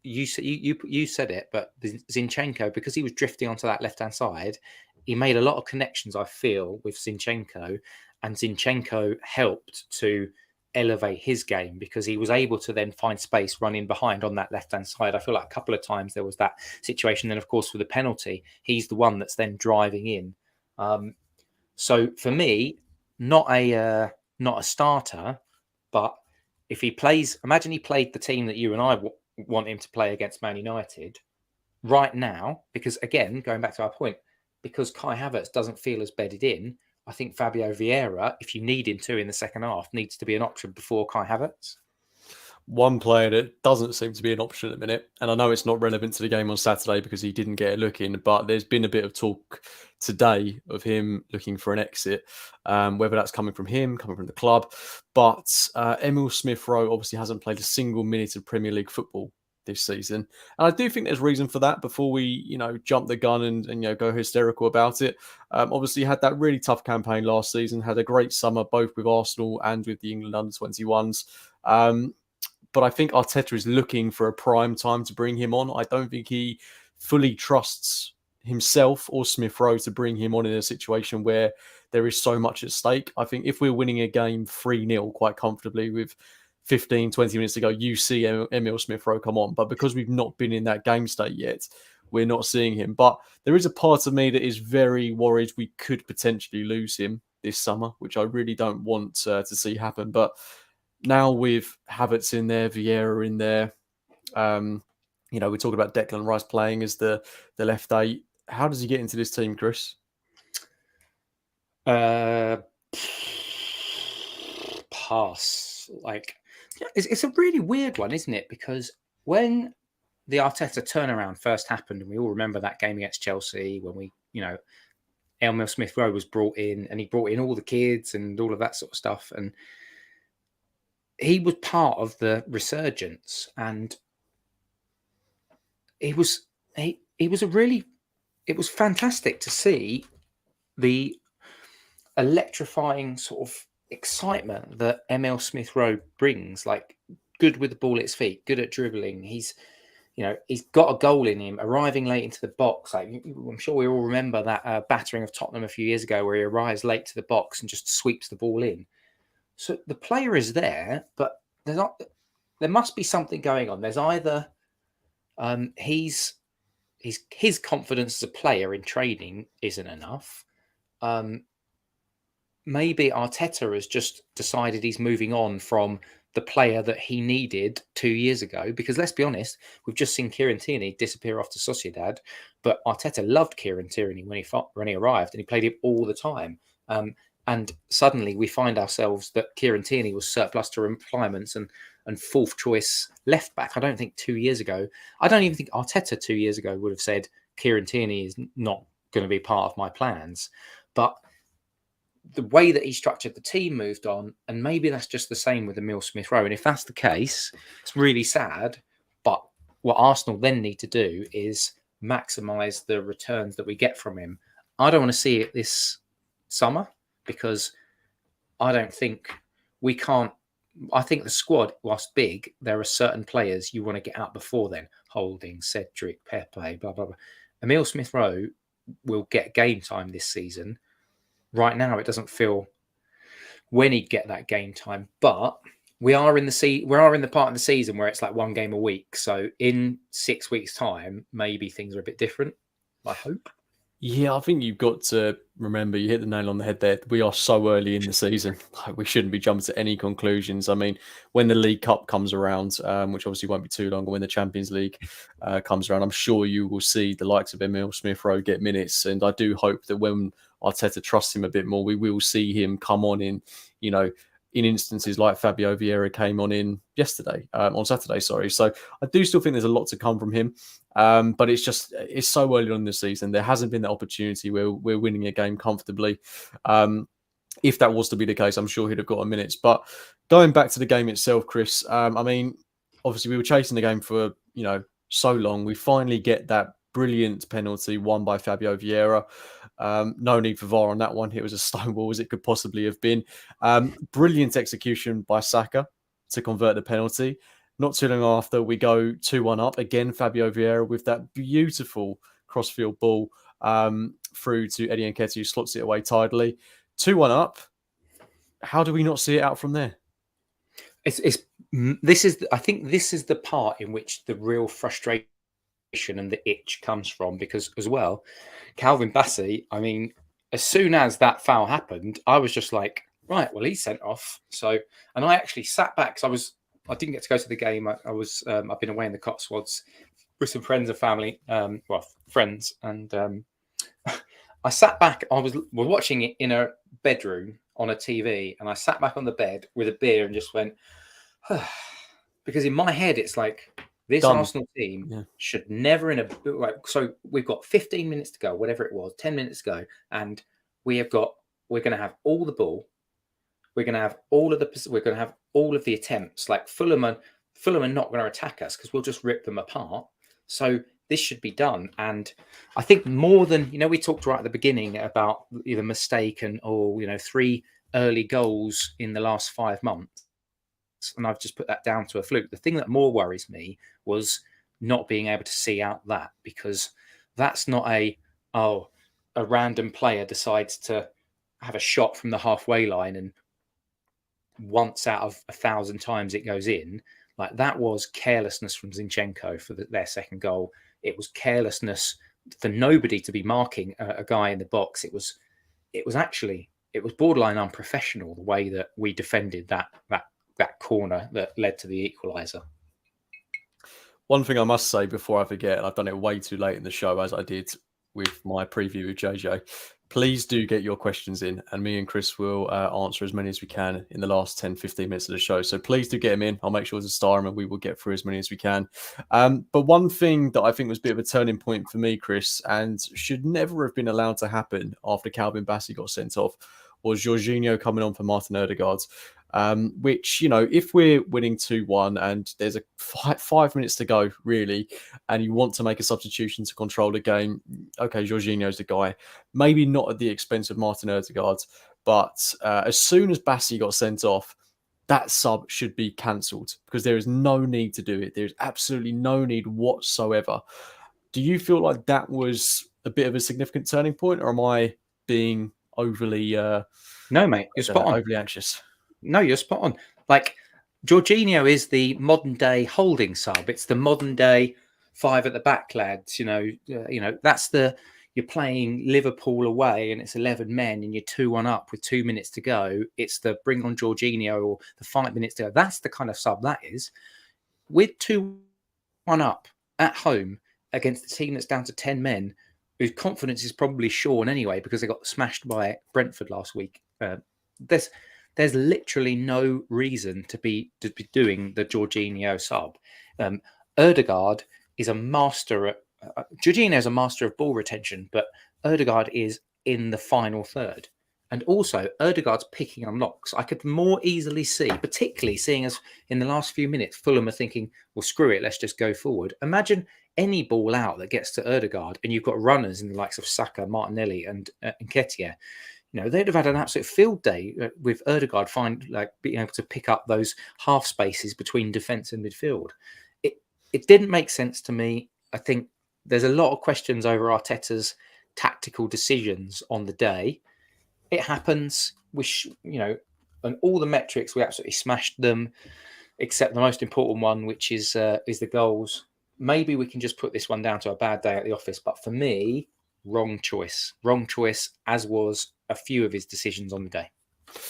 S2: you said it, but Zinchenko, because he was drifting onto that left-hand side, he made a lot of connections, I feel, with Zinchenko, and Zinchenko helped to elevate his game because he was able to then find space running behind on that left-hand side. I feel like a couple of times there was that situation. Then, of course, with the penalty, he's the one that's then driving in. So for me, not a starter, but if he plays, imagine he played the team that you and I want him to play against Man United right now, because again, going back to our point, because Kai Havertz doesn't feel as bedded in, I think Fabio Vieira, if you need him to in the second half, needs to be an option before Kai Havertz.
S1: One player that doesn't seem to be an option at the minute, and I know it's not relevant to the game on Saturday because he didn't get a look in, but there's been a bit of talk today of him looking for an exit, whether that's coming from him, coming from the club. But Emile Smith-Rowe obviously hasn't played a single minute of Premier League football this season. And I do think there's reason for that before we, jump the gun and go hysterical about it. Obviously had that really tough campaign last season, had a great summer, both with Arsenal and with the England under-21s. But I think Arteta is looking for a prime time to bring him on. I don't think he fully trusts himself or Smith-Rowe to bring him on in a situation where there is so much at stake. I think if we're winning a game 3-0 quite comfortably with 15, 20 minutes to go, you see Emile Smith-Rowe come on. But because we've not been in that game state yet, we're not seeing him. But there is a part of me that is very worried we could potentially lose him this summer, which I really don't want to see happen. But now with Havertz in there, Vieira in there, we talk about Declan Rice playing as the left eight. How does he get into this team, Chris?
S2: Pass. It's a really weird one, isn't it? Because when the Arteta turnaround first happened, and we all remember that game against Chelsea when we, Emile Smith-Rowe was brought in, and he brought in all the kids and all of that sort of stuff, and he was part of the resurgence, and it was fantastic to see the electrifying sort of excitement that Emile Smith-Rowe brings. Like, good with the ball at his feet, good at dribbling. He's got a goal in him, arriving late into the box. Like, I'm sure we all remember that battering of Tottenham a few years ago, where he arrives late to the box and just sweeps the ball in. So the player is there, but there must be something going on. There's either his confidence as a player in training isn't enough. Maybe Arteta has just decided he's moving on from the player that he needed 2 years ago. Because let's be honest, we've just seen Kieran Tierney disappear off to Sociedad, but Arteta loved Kieran Tierney when he arrived, and he played him all the time. And suddenly we find ourselves that Kieran Tierney was surplus to requirements and fourth choice left back. I don't even think Arteta 2 years ago would have said Kieran Tierney is not going to be part of my plans. But the way that he structured the team moved on, and maybe that's just the same with Emile Smith-Rowe. And if that's the case, it's really sad. But what Arsenal then need to do is maximise the returns that we get from him. I don't want to see it this summer, because I don't think we can't. I think the squad, whilst big, there are certain players you want to get out before then. Holding, Cedric, Pepe, blah, blah, blah. Emile Smith-Rowe will get game time this season. Right now, it doesn't feel when he'd get that game time, but we are in the part of the season where it's like one game a week. So in 6 weeks' time, maybe things are a bit different, I hope.
S1: Yeah, I think you've got to remember, you hit the nail on the head there. We are so early in the season. We shouldn't be jumping to any conclusions. I mean, when the League Cup comes around, which obviously won't be too long, or when the Champions League comes around, I'm sure you will see the likes of Emile Smith-Rowe get minutes. And I do hope that when Arteta trusts him a bit more, we will see him come on in in instances like Fabio Vieira came on Saturday, sorry. So I do still think there's a lot to come from him. But it's so early on in the season. There hasn't been that opportunity where we're winning a game comfortably. If that was to be the case, I'm sure he'd have got minutes. But going back to the game itself, Chris, I mean, obviously we were chasing the game for, so long. We finally get that brilliant penalty won by Fabio Vieira. No need for VAR on that one. It was as stonewall as it could possibly have been. Brilliant execution by Saka to convert the penalty. Not too long after, we go 2-1 up. Again, Fabio Vieira with that beautiful crossfield ball through to Eddie Nketiah, who slots it away tidily. 2-1 up. How do we not see it out from there?
S2: I think this is the part in which the real frustration and the itch comes from, because as well, Calvin Bassey, I mean, as soon as that foul happened, I was just like, right, well, he's sent off. So, and I actually sat back because I didn't get to go to the game. I've been away in the Cotswolds with some friends and family, friends, and I sat back. We're watching it in a bedroom on a TV, and I sat back on the bed with a beer and just went, because in my head it's like, this Arsenal team should never so we've got 15 minutes to go, whatever it was, 10 minutes to go, and we're going to have all the ball. We're going to have all of the attempts. Like Fulham are not going to attack us because we'll just rip them apart. So this should be done. And I think more than, we talked right at the beginning about the mistake and 3 early goals in the last 5 months. And I've just put that down to a fluke. The thing that more worries me was not being able to see out that, because that's not a random player decides to have a shot from the halfway line and once out of 1,000 times it goes in. Like, that was carelessness from Zinchenko for their second goal. It was carelessness for nobody to be marking a guy in the box. It was borderline unprofessional the way that we defended that corner that led to the equaliser.
S1: One thing I must say before I forget, and I've done it way too late in the show, as I did with my preview with JJ, please do get your questions in, and me and Chris will answer as many as we can in the last 10, 15 minutes of the show. So please do get them in. I'll make sure to star them, and we will get through as many as we can. But one thing that I think was a bit of a turning point for me, Chris, and should never have been allowed to happen after Calvin Bassey got sent off, was Jorginho coming on for Martin Odegaard. Which, if we're winning 2-1 and there's 5 minutes to go, really, and you want to make a substitution to control the game, okay, Jorginho's the guy. Maybe not at the expense of Martin Odegaard, but as soon as Bassey got sent off, that sub should be cancelled, because there is no need to do it. There's absolutely no need whatsoever. Do you feel like that was a bit of a significant turning point, or am I being overly...
S2: No, mate, you're spot on.
S1: Overly anxious?
S2: No, you're spot on. Like, Jorginho is the modern day holding sub. It's the modern day 5 at the back lads. That's you're playing Liverpool away and it's 11 men and you're 2-1 up with 2 minutes to go. It's the bring on Jorginho or the 5 minutes to go. That's the kind of sub that is. With 2-1 up at home against a team that's down to 10 men, whose confidence is probably shorn anyway because they got smashed by Brentford last week. There's literally no reason to be doing the Jorginho sub. Odegaard is a master at... Jorginho is a master of ball retention, but Odegaard is in the final third. And also, Odegaard's picking unlocks. I could more easily see, particularly seeing as in the last few minutes, Fulham are thinking, well, screw it, let's just go forward. Imagine any ball out that gets to Odegaard and you've got runners in the likes of Saka, Martinelli and Nketiah. They'd have had an absolute field day with Odegaard being able to pick up those half spaces between defence and midfield. It didn't make sense to me. I think there's a lot of questions over Arteta's tactical decisions on the day. It happens. On all the metrics, we absolutely smashed them, except the most important one, which is the goals. Maybe we can just put this one down to a bad day at the office. But for me, wrong choice, as was a few of his decisions on the day.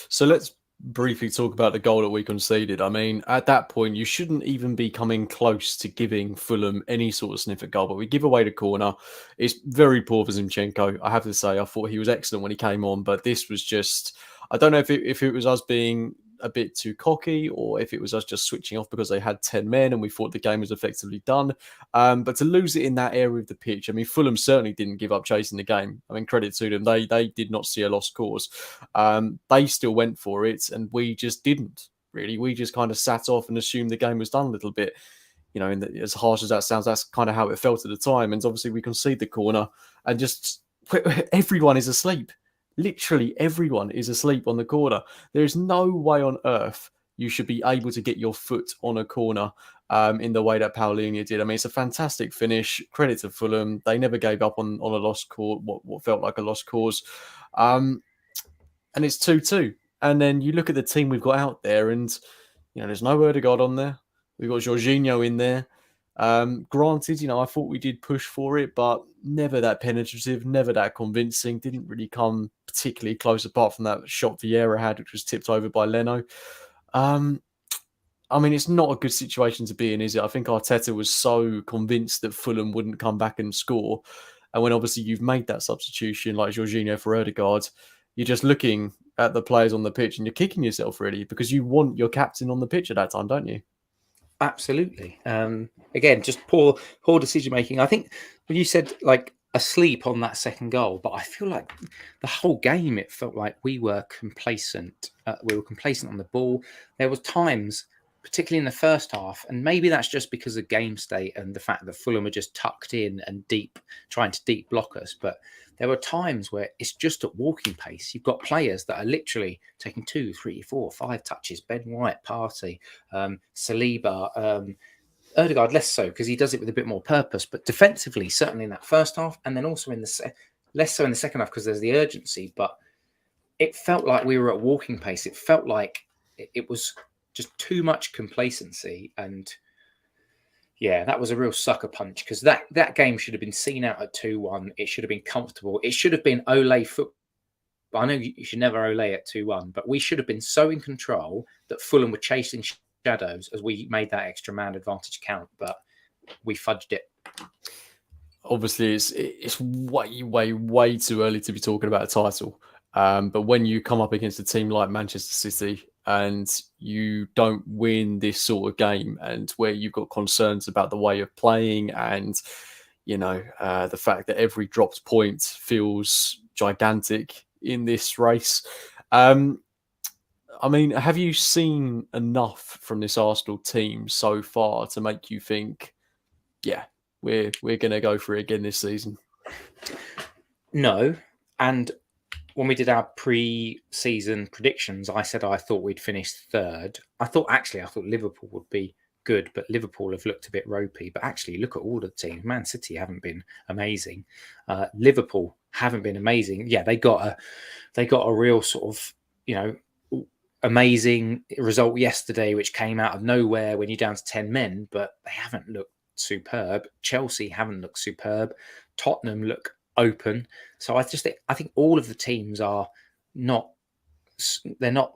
S1: So let's briefly talk about the goal that we conceded. I mean, at that point, you shouldn't even be coming close to giving Fulham any sort of sniff at goal, but we give away the corner. It's very poor for Zinchenko. I have to say, I thought he was excellent when he came on, but this was just, I don't know if it was us being a bit too cocky or if it was us just switching off because they had 10 men and we thought the game was effectively done. But to lose it in that area of the pitch, I mean, Fulham certainly didn't give up chasing the game. I mean, credit to them. They did not see a lost cause. They still went for it and we just didn't, really. We just kind of sat off and assumed the game was done a little bit. As harsh as that sounds, that's kind of how it felt at the time. And obviously we concede the corner and just everyone is asleep. Literally everyone is asleep on the corner. There is no way on earth you should be able to get your foot on a corner in the way that Paulinho did. I mean, it's a fantastic finish. Credit to Fulham. They never gave up on a lost cause, what felt like a lost cause. And it's 2-2. And then you look at the team we've got out there and, there's no Odegaard on there. We've got Jorginho in there. Granted, I thought we did push for it, but never that penetrative, never that convincing. Didn't really come particularly close apart from that shot Vieira had, which was tipped over by Leno. I mean, it's not a good situation to be in, is it? I think Arteta was so convinced that Fulham wouldn't come back and score. And when obviously you've made that substitution like Jorginho for Odegaard, you're just looking at the players on the pitch and you're kicking yourself, really, because you want your captain on the pitch at that time, don't you?
S2: Absolutely. Again, just poor decision making. I think when you said asleep on that second goal, but I feel like the whole game it felt like we were complacent. We were complacent on the ball. There were times, particularly in the first half, and maybe that's just because of game state and the fact that Fulham are just tucked in and deep, trying to deep block us. But there were times where it's just at walking pace. You've got players that are literally taking 2, 3, 4, 5 touches. Ben White, Partey, Saliba, Odegaard less so because he does it with a bit more purpose. But defensively, certainly in that first half, and then also in the less so in the second half because there's the urgency. But it felt like we were at walking pace. It felt like it was just too much complacency. And yeah, that was a real sucker punch because that game should have been seen out at 2-1. It should have been comfortable. It should have been Ole football. I know you should never Ole at 2-1, but we should have been so in control that Fulham were chasing shadows as we made that extra man advantage count, but we fudged it.
S1: Obviously, it's way too early to be talking about a title. But when you come up against a team like Manchester City and you don't win this sort of game and where you've got concerns about the way of playing and, the fact that every dropped point feels gigantic in this race. I mean, have you seen enough from this Arsenal team so far to make you think, yeah, we're going to go for it again this season?
S2: No. And when we did our pre-season predictions, I said I thought we'd finish third. I thought Liverpool would be good, but Liverpool have looked a bit ropey. But actually, look at all the teams. Man City haven't been amazing. Liverpool haven't been amazing. Yeah, they got a real sort of, amazing result yesterday, which came out of nowhere when you're down to 10 men, but they haven't looked superb. Chelsea haven't looked superb. Tottenham look open. So I think all of the teams are not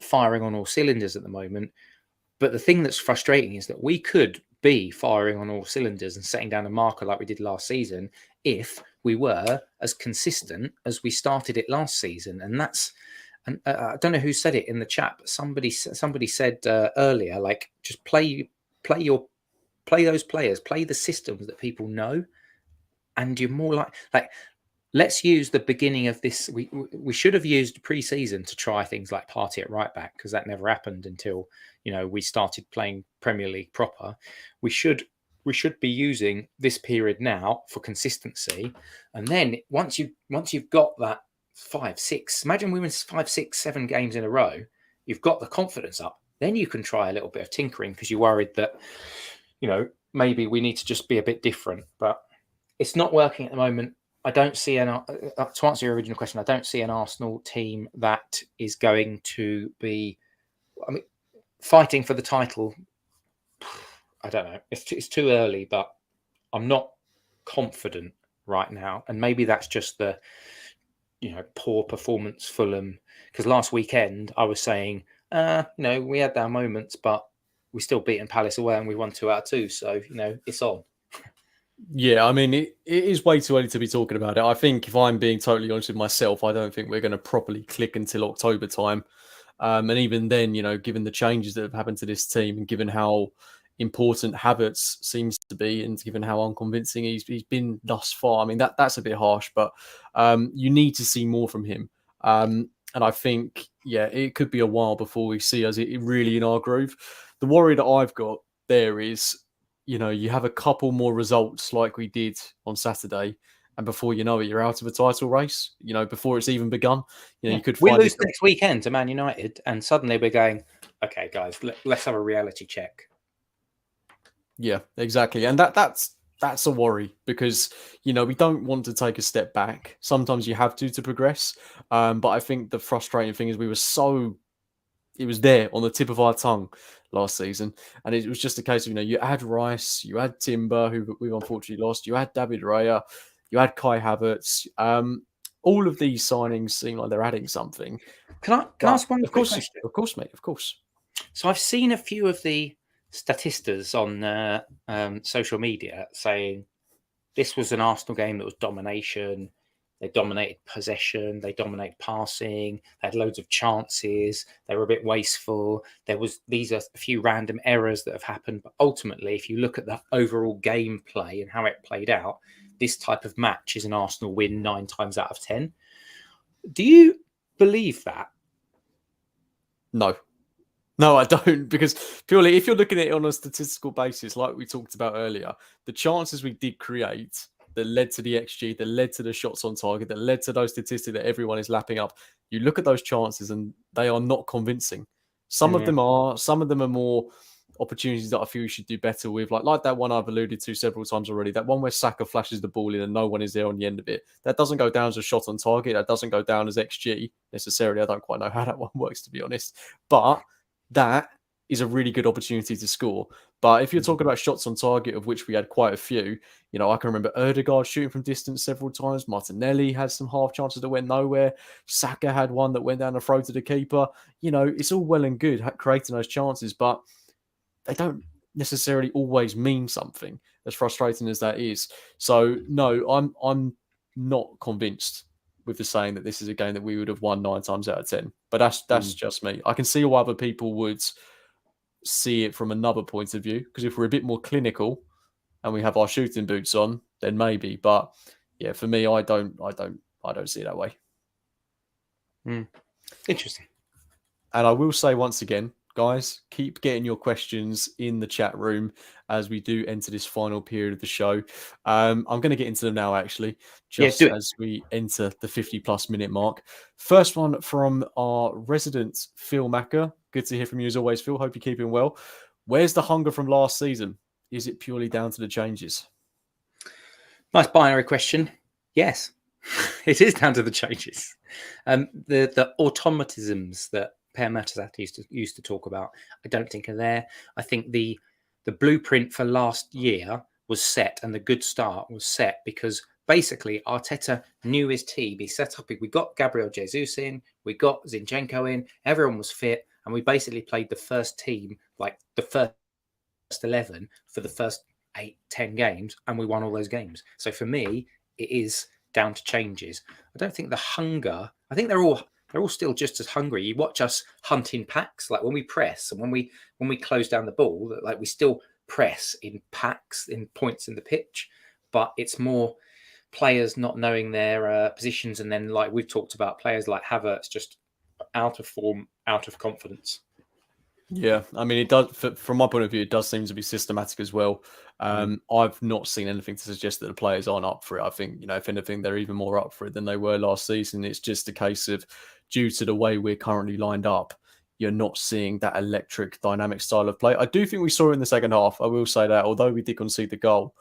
S2: firing on all cylinders at the moment. But the thing that's frustrating is that we could be firing on all cylinders and setting down a marker like we did last season if we were as consistent as we started it last season. And I don't know who said it in the chat, but somebody said earlier, just play those players, play the systems that people know, and you're more like let's use the beginning of this. We should have used pre-season to try things like Partey at right back because that never happened until we started playing Premier League proper. We should be using this period now for consistency, and then once you've got that 5, 6, imagine we win 5, 6, 7 games in a row, you've got the confidence up, then you can try a little bit of tinkering because you're worried that maybe we need to just be a bit different, but it's not working at the moment. I don't see to answer your original question, I don't see an Arsenal team that is going to be fighting for the title. I don't know, it's too early, but I'm not confident right now, and maybe that's just the poor performance Fulham, because last weekend I was saying we had our moments, but we still beaten Palace away and we won 2 out of 2, so it's on.
S1: Yeah, I mean, it is way too early to be talking about it. I think if I'm being totally honest with myself, I don't think we're going to properly click until October time. And even then, given the changes that have happened to this team and given how important Havertz seems to be and given how unconvincing he's been thus far, I mean, that's a bit harsh, but you need to see more from him. And I think, it could be a while before we see us really in our groove. The worry that I've got there is, you have a couple more results like we did on Saturday, and before you know it, you're out of a title race. Before it's even begun. You could
S2: we
S1: find
S2: lose next weekend to Man United, and suddenly we're going, okay, guys, let's have a reality check.
S1: Yeah, exactly, and that's a worry because we don't want to take a step back. Sometimes you have to progress, but I think the frustrating thing is it was there on the tip of our tongue last season. And it was just a case of, you had Rice, you had Timber, who we've unfortunately lost, you had David Raya, you had Kai Havertz. All of these signings seem like they're adding something.
S2: Can I ask one quick question?
S1: Of course, mate, of course.
S2: So I've seen a few of the statistics on social media saying this was an Arsenal game that was domination. They dominated possession. They dominated passing. They had loads of chances. They were a bit wasteful. These are a few random errors that have happened. But ultimately, if you look at the overall gameplay and how it played out, this type of match is an Arsenal win 9 times out of 10. Do you believe that?
S1: No, I don't, because purely if you're looking at it on a statistical basis, like we talked about earlier, the chances we did create that led to the XG, that led to the shots on target, that led to those statistics that everyone is lapping up. You look at those chances and they are not convincing. Some of them are more opportunities that I feel you should do better with, like that one I've alluded to several times already, that one where Saka flashes the ball in and no one is there on the end of it. That doesn't go down as a shot on target. That doesn't go down as XG necessarily. I don't quite know how that one works, to be honest. But that is a really good opportunity to score. But if you're talking about shots on target, of which we had quite a few, I can remember Ødegaard shooting from distance several times. Martinelli had some half chances that went nowhere. Saka had one that went down the throat to the keeper. It's all well and good creating those chances, but they don't necessarily always mean something, as frustrating as that is. So no, I'm not convinced with the saying that this is a game that we would have won 9 times out of 10. But that's just me. I can see why other people would see it from another point of view, because if we're a bit more clinical and we have our shooting boots on, then maybe. But yeah, for me, I don't see it that way.
S2: Interesting.
S1: And I will say once again, guys, keep getting your questions in the chat room as we do enter this final period of the show. I'm going to get into them now, actually, just as we enter the 50-plus minute mark. First one from our resident Phil Macker. Good to hear from you as always, Phil. Hope you're keeping well. Where's the hunger from last season? Is it purely down to the changes?
S2: Nice binary question. Yes, it is down to the changes. The automatisms that Per Mertesacker used to talk about, I don't think are there. I think the blueprint for last year was set, and the good start was set because basically Arteta knew his team. He set up. We got Gabriel Jesus in, we got Zinchenko in. Everyone was fit, and we basically played the first team, like the first 11 for the first 8-10 games, and we won all those games. So for me, it is down to changes. I don't think the hunger. I think they're all still just as hungry. You watch us hunting packs, like when we press and when we close down the ball, like we still press in packs, in points in the pitch, but it's more players not knowing their positions, and then like we've talked about, players like Havertz just out of form, out of confidence.
S1: Yeah, I mean, it does. From my point of view, it does seem to be systematic as well. I've not seen anything to suggest that the players aren't up for it. I think, if anything, they're even more up for it than they were last season. It's just a case of, due to the way we're currently lined up, you're not seeing that electric, dynamic style of play. I do think we saw it in the second half. I will say that, although we did concede the goal,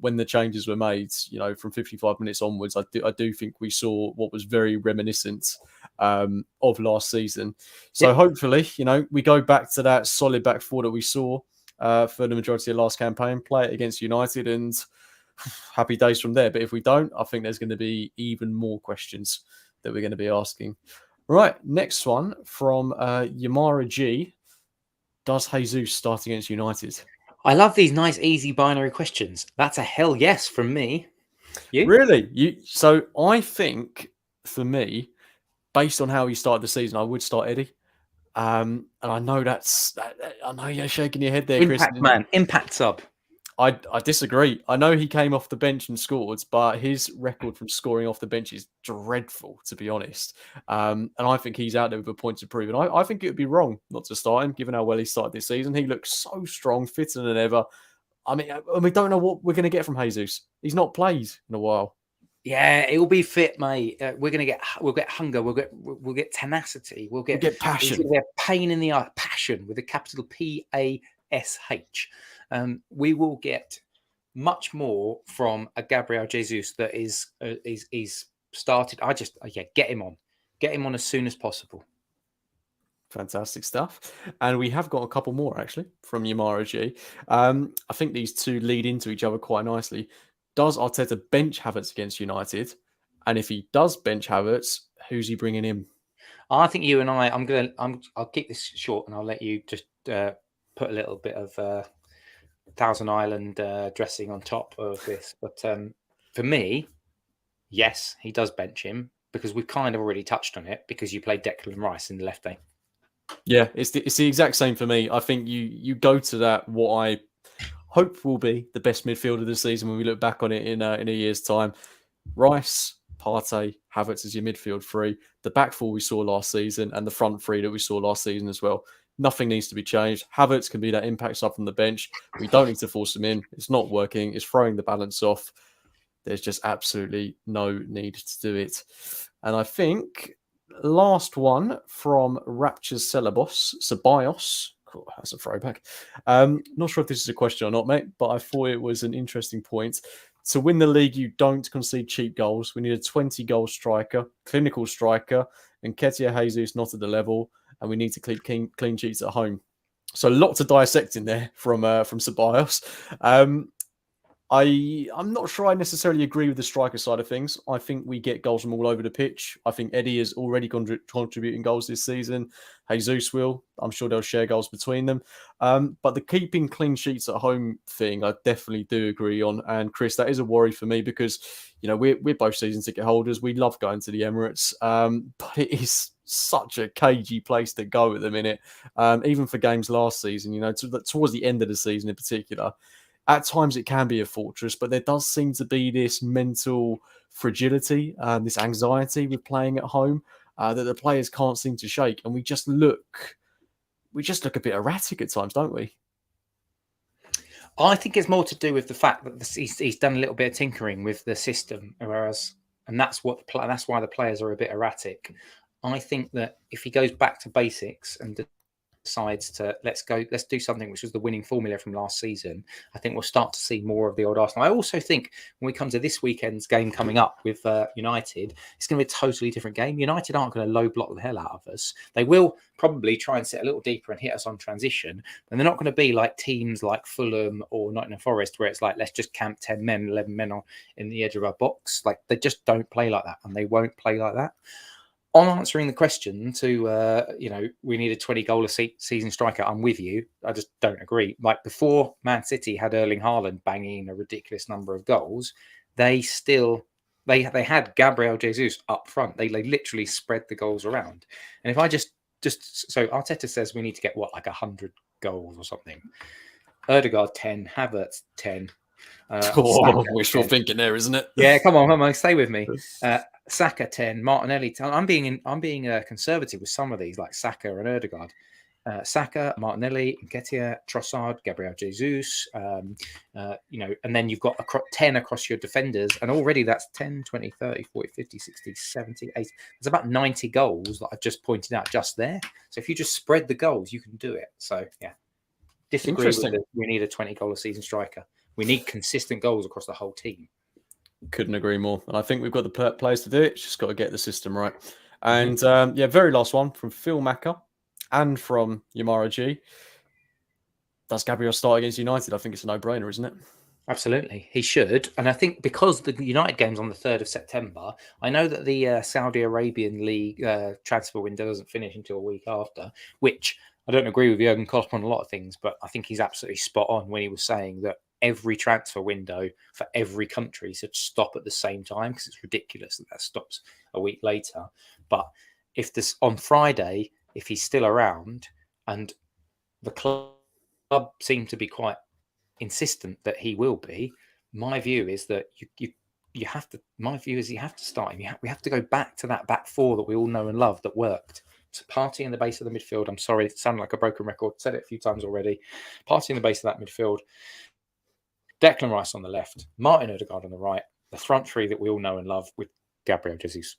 S1: when the changes were made, from 55 minutes onwards, I do think we saw what was very reminiscent of last season. So hopefully, we go back to that solid back four that we saw for the majority of last campaign, play it against United, and happy days from there. But if we don't, I think there's going to be even more questions that we're going to be asking. Right, next one from Yamara G. Does Jesus start against United?
S2: I love these nice, easy binary questions. That's a hell yes from me. You?
S1: Really? So I think, for me, based on how he started the season, I would start Eddie. And I know I know you're shaking your head there, Chris.
S2: Impact man, impact sub.
S1: I disagree. I know he came off the bench and scored, but his record from scoring off the bench is dreadful, to be honest. And I think he's out there with a point to prove. And I think it would be wrong not to start him, given how well he started this season. He looks so strong, fitter than ever. I mean, we don't know what we're going to get from Jesus. He's not played in a while.
S2: Yeah, it will be fit, mate. We'll get hunger. We'll get tenacity. We'll get
S1: passion.
S2: We'll get pain in the eye. Passion with a capital PASH. We will get much more from a Gabriel Jesus that is started. Get him on as soon as possible.
S1: Fantastic stuff. And we have got a couple more actually from Yamara G. I think these two lead into each other quite nicely. Does Arteta bench Havertz against United? And if he does bench Havertz, who's he bringing in?
S2: I think you and I'll keep this short and I'll let you just put a little bit of Thousand Island dressing on top of this. But for me, yes, he does bench him because we've kind of already touched on it because you played Declan Rice in the left day.
S1: Yeah, it's the exact same for me. I think you go to that what I hope will be the best midfield of the season when we look back on it in a year's time. Rice, Partey, Havertz as your midfield three, the back four we saw last season, and the front three that we saw last season as well. Nothing needs to be changed. Havertz can be that impact sub from the bench. We don't need to force him in. It's not working. It's throwing the balance off. There's just absolutely no need to do it. And I think last one from Rapture's Ceballos. Cool, that's a throwback. Not sure if this is a question or not, mate, but I thought it was an interesting point. To win the league, you don't concede cheap goals. We need a 20-goal striker, clinical striker, and Ketia Jesus not at the level, and we need to keep clean sheets at home. So a lot to dissect in there from Ceballos. I'm not sure I necessarily agree with the striker side of things. I think we get goals from all over the pitch. I think Eddie is already contributing goals this season. Jesus will. I'm sure they'll share goals between them. But the keeping clean sheets at home thing, I definitely do agree on. And Chris, that is a worry for me because, you know, we're both season ticket holders. We love going to the Emirates. But it is such a cagey place to go at the minute. Even for games last season, you know, towards the end of the season in particular. At times it can be a fortress, but there does seem to be this mental fragility, this anxiety with playing at home that the players can't seem to shake. And we just look a bit erratic at times, don't we?
S2: I think it's more to do with the fact that he's done a little bit of tinkering with the system, and that's why the players are a bit erratic. I think that if he goes back to basics and decides to let's do something which was the winning formula from last season, I think we'll start to see more of the old Arsenal. I also think when we come to this weekend's game coming up with United, it's going to be a totally different game. United aren't going to low block the hell out of us. They will probably try and sit a little deeper and hit us on transition, and they're not going to be like teams like Fulham or Nottingham Forest where it's like let's just camp 10 men 11 men in the edge of our box. Like they just don't play like that, and they won't play like that. On answering the question to, we need a 20-goal season striker, I'm with you. I just don't agree. Like before Man City had Erling Haaland banging a ridiculous number of goals, they had Gabriel Jesus up front. They literally spread the goals around. And if I so Arteta says we need to get 100 goals or something. Ødegaard 10, Havertz 10.
S1: Wishful thinking there, isn't it?
S2: Yeah, come on, stay with me. Saka 10, Martinelli 10. I'm being conservative with some of these, like Saka and Ødegaard. Saka, Martinelli, Nketiah, Trossard, Gabriel Jesus. And then you've got 10 across your defenders, and already that's 10, 20, 30, 40, 50, 60, 70, 80. There's about 90 goals that I've just pointed out just there. So if you just spread the goals, you can do it. So yeah, disagree with we need a 20-goal a season striker. We need consistent goals across the whole team.
S1: Couldn't agree more. And I think we've got the players to do it. It's just got to get the system right. And very last one from Phil Macker and from Yamara G. Does Gabriel start against United? I think it's a no-brainer, isn't it?
S2: Absolutely. He should. And I think because the United game's on the 3rd of September, I know that the Saudi Arabian League transfer window doesn't finish until a week after, which I don't agree with Jurgen Klopp on a lot of things, but I think he's absolutely spot on when he was saying that every transfer window for every country should stop at the same time because it's ridiculous that stops a week later. But if this on Friday, if he's still around, and the club seem to be quite insistent that he will be, my view is that you have to. My view is you have to start him. We have to go back to that back four that we all know and love that worked. So Partey in the base of the midfield. I'm sorry, it sounded like a broken record. Said it a few times already. Partey in the base of that midfield. Declan Rice on the left, Martin Odegaard on the right. The front three that we all know and love with Gabriel Jesus.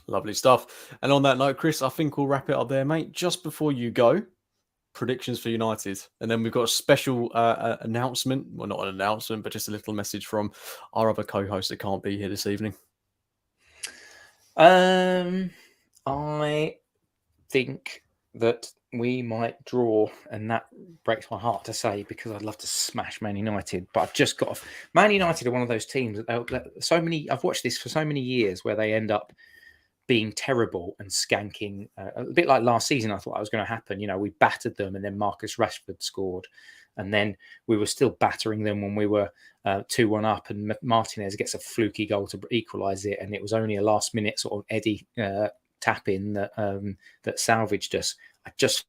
S1: Lovely stuff. And on that note, Chris, I think we'll wrap it up there, mate. Just before you go, predictions for United, and then we've got a special announcement. Well, not an announcement, but just a little message from our other co-host that can't be here this evening.
S2: I think that we might draw, and that breaks my heart to say because I'd love to smash Man United, but I've just got Man United are one of those teams that I've watched this for so many years where they end up being terrible and skanking, a bit like last season. I thought that was going to happen. We battered them, and then Marcus Rashford scored, and then we were still battering them when we were 2-1 up, and Martinez gets a fluky goal to equalise it, and it was only a last-minute sort of Eddie tap in that salvaged us. I just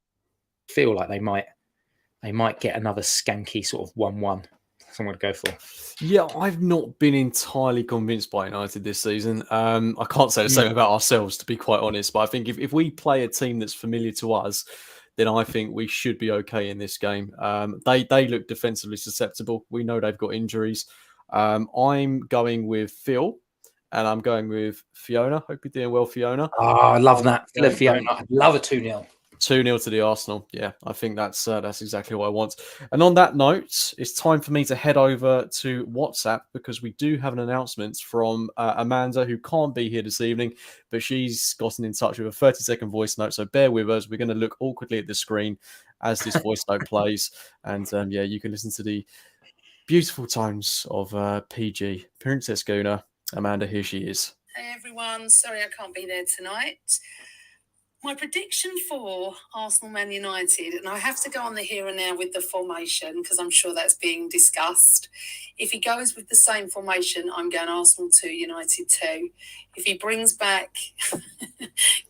S2: feel like they might get another skanky sort of 1-1. That's what I'm going to go for.
S1: Yeah, I've not been entirely convinced by United this season. I can't say the same about ourselves, to be quite honest. But I think if we play a team that's familiar to us, then I think we should be okay in this game. They look defensively susceptible. We know they've got injuries. I'm going with Phil, and I'm going with Fiona. Hope you're doing well, Fiona.
S2: Oh, I love that. Fiona. I'd love a 2-0.
S1: 2-0 to the Arsenal. Yeah, I think that's exactly what I want. And on that note, it's time for me to head over to WhatsApp because we do have an announcement from Amanda, who can't be here this evening, but she's gotten in touch with a 30-second voice note. So bear with us. We're going to look awkwardly at the screen as this voice note plays. And yeah, you can listen to the beautiful tones of PG, Princess Guna. Amanda, here she is.
S3: Hey everyone, sorry I can't be there tonight. My prediction for Arsenal Man United, and I have to go on the here and now with the formation because I'm sure that's being discussed. If he goes with the same formation, I'm going Arsenal 2, United 2. If he brings back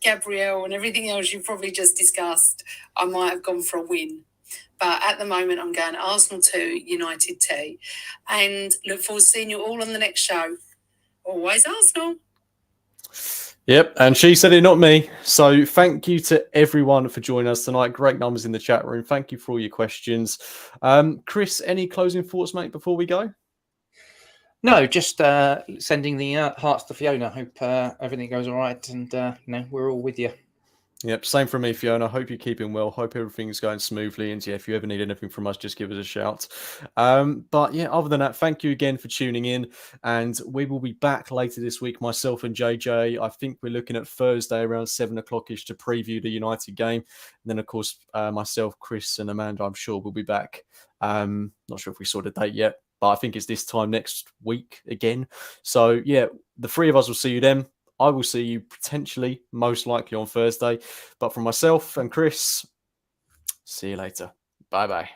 S3: Gabriel and everything else you've probably just discussed, I might have gone for a win. But at the moment, I'm going Arsenal 2, United 2. And look forward to seeing you all on the next show. Always Arsenal.
S1: Yep, and she said it, not me. So thank you to everyone for joining us tonight. Great numbers in the chat room. Thank you for all your questions. Chris, any closing thoughts, mate, before we go?
S2: No, just sending the hearts to Fiona. Hope everything goes all right, and we're all with you.
S1: Yep, same from me, Fiona. Hope you're keeping well. Hope everything's going smoothly. And yeah, if you ever need anything from us, just give us a shout. But yeah, other than that, thank you again for tuning in. And we will be back later this week, myself and JJ. I think we're looking at Thursday around 7 o'clock-ish to preview the United game. And then, of course, myself, Chris, and Amanda, I'm sure we'll be back. Not sure if we saw the date yet, but I think it's this time next week again. So yeah, the three of us will see you then. I will see you potentially, most likely on Thursday. But from myself and Chris, see you later. Bye-bye.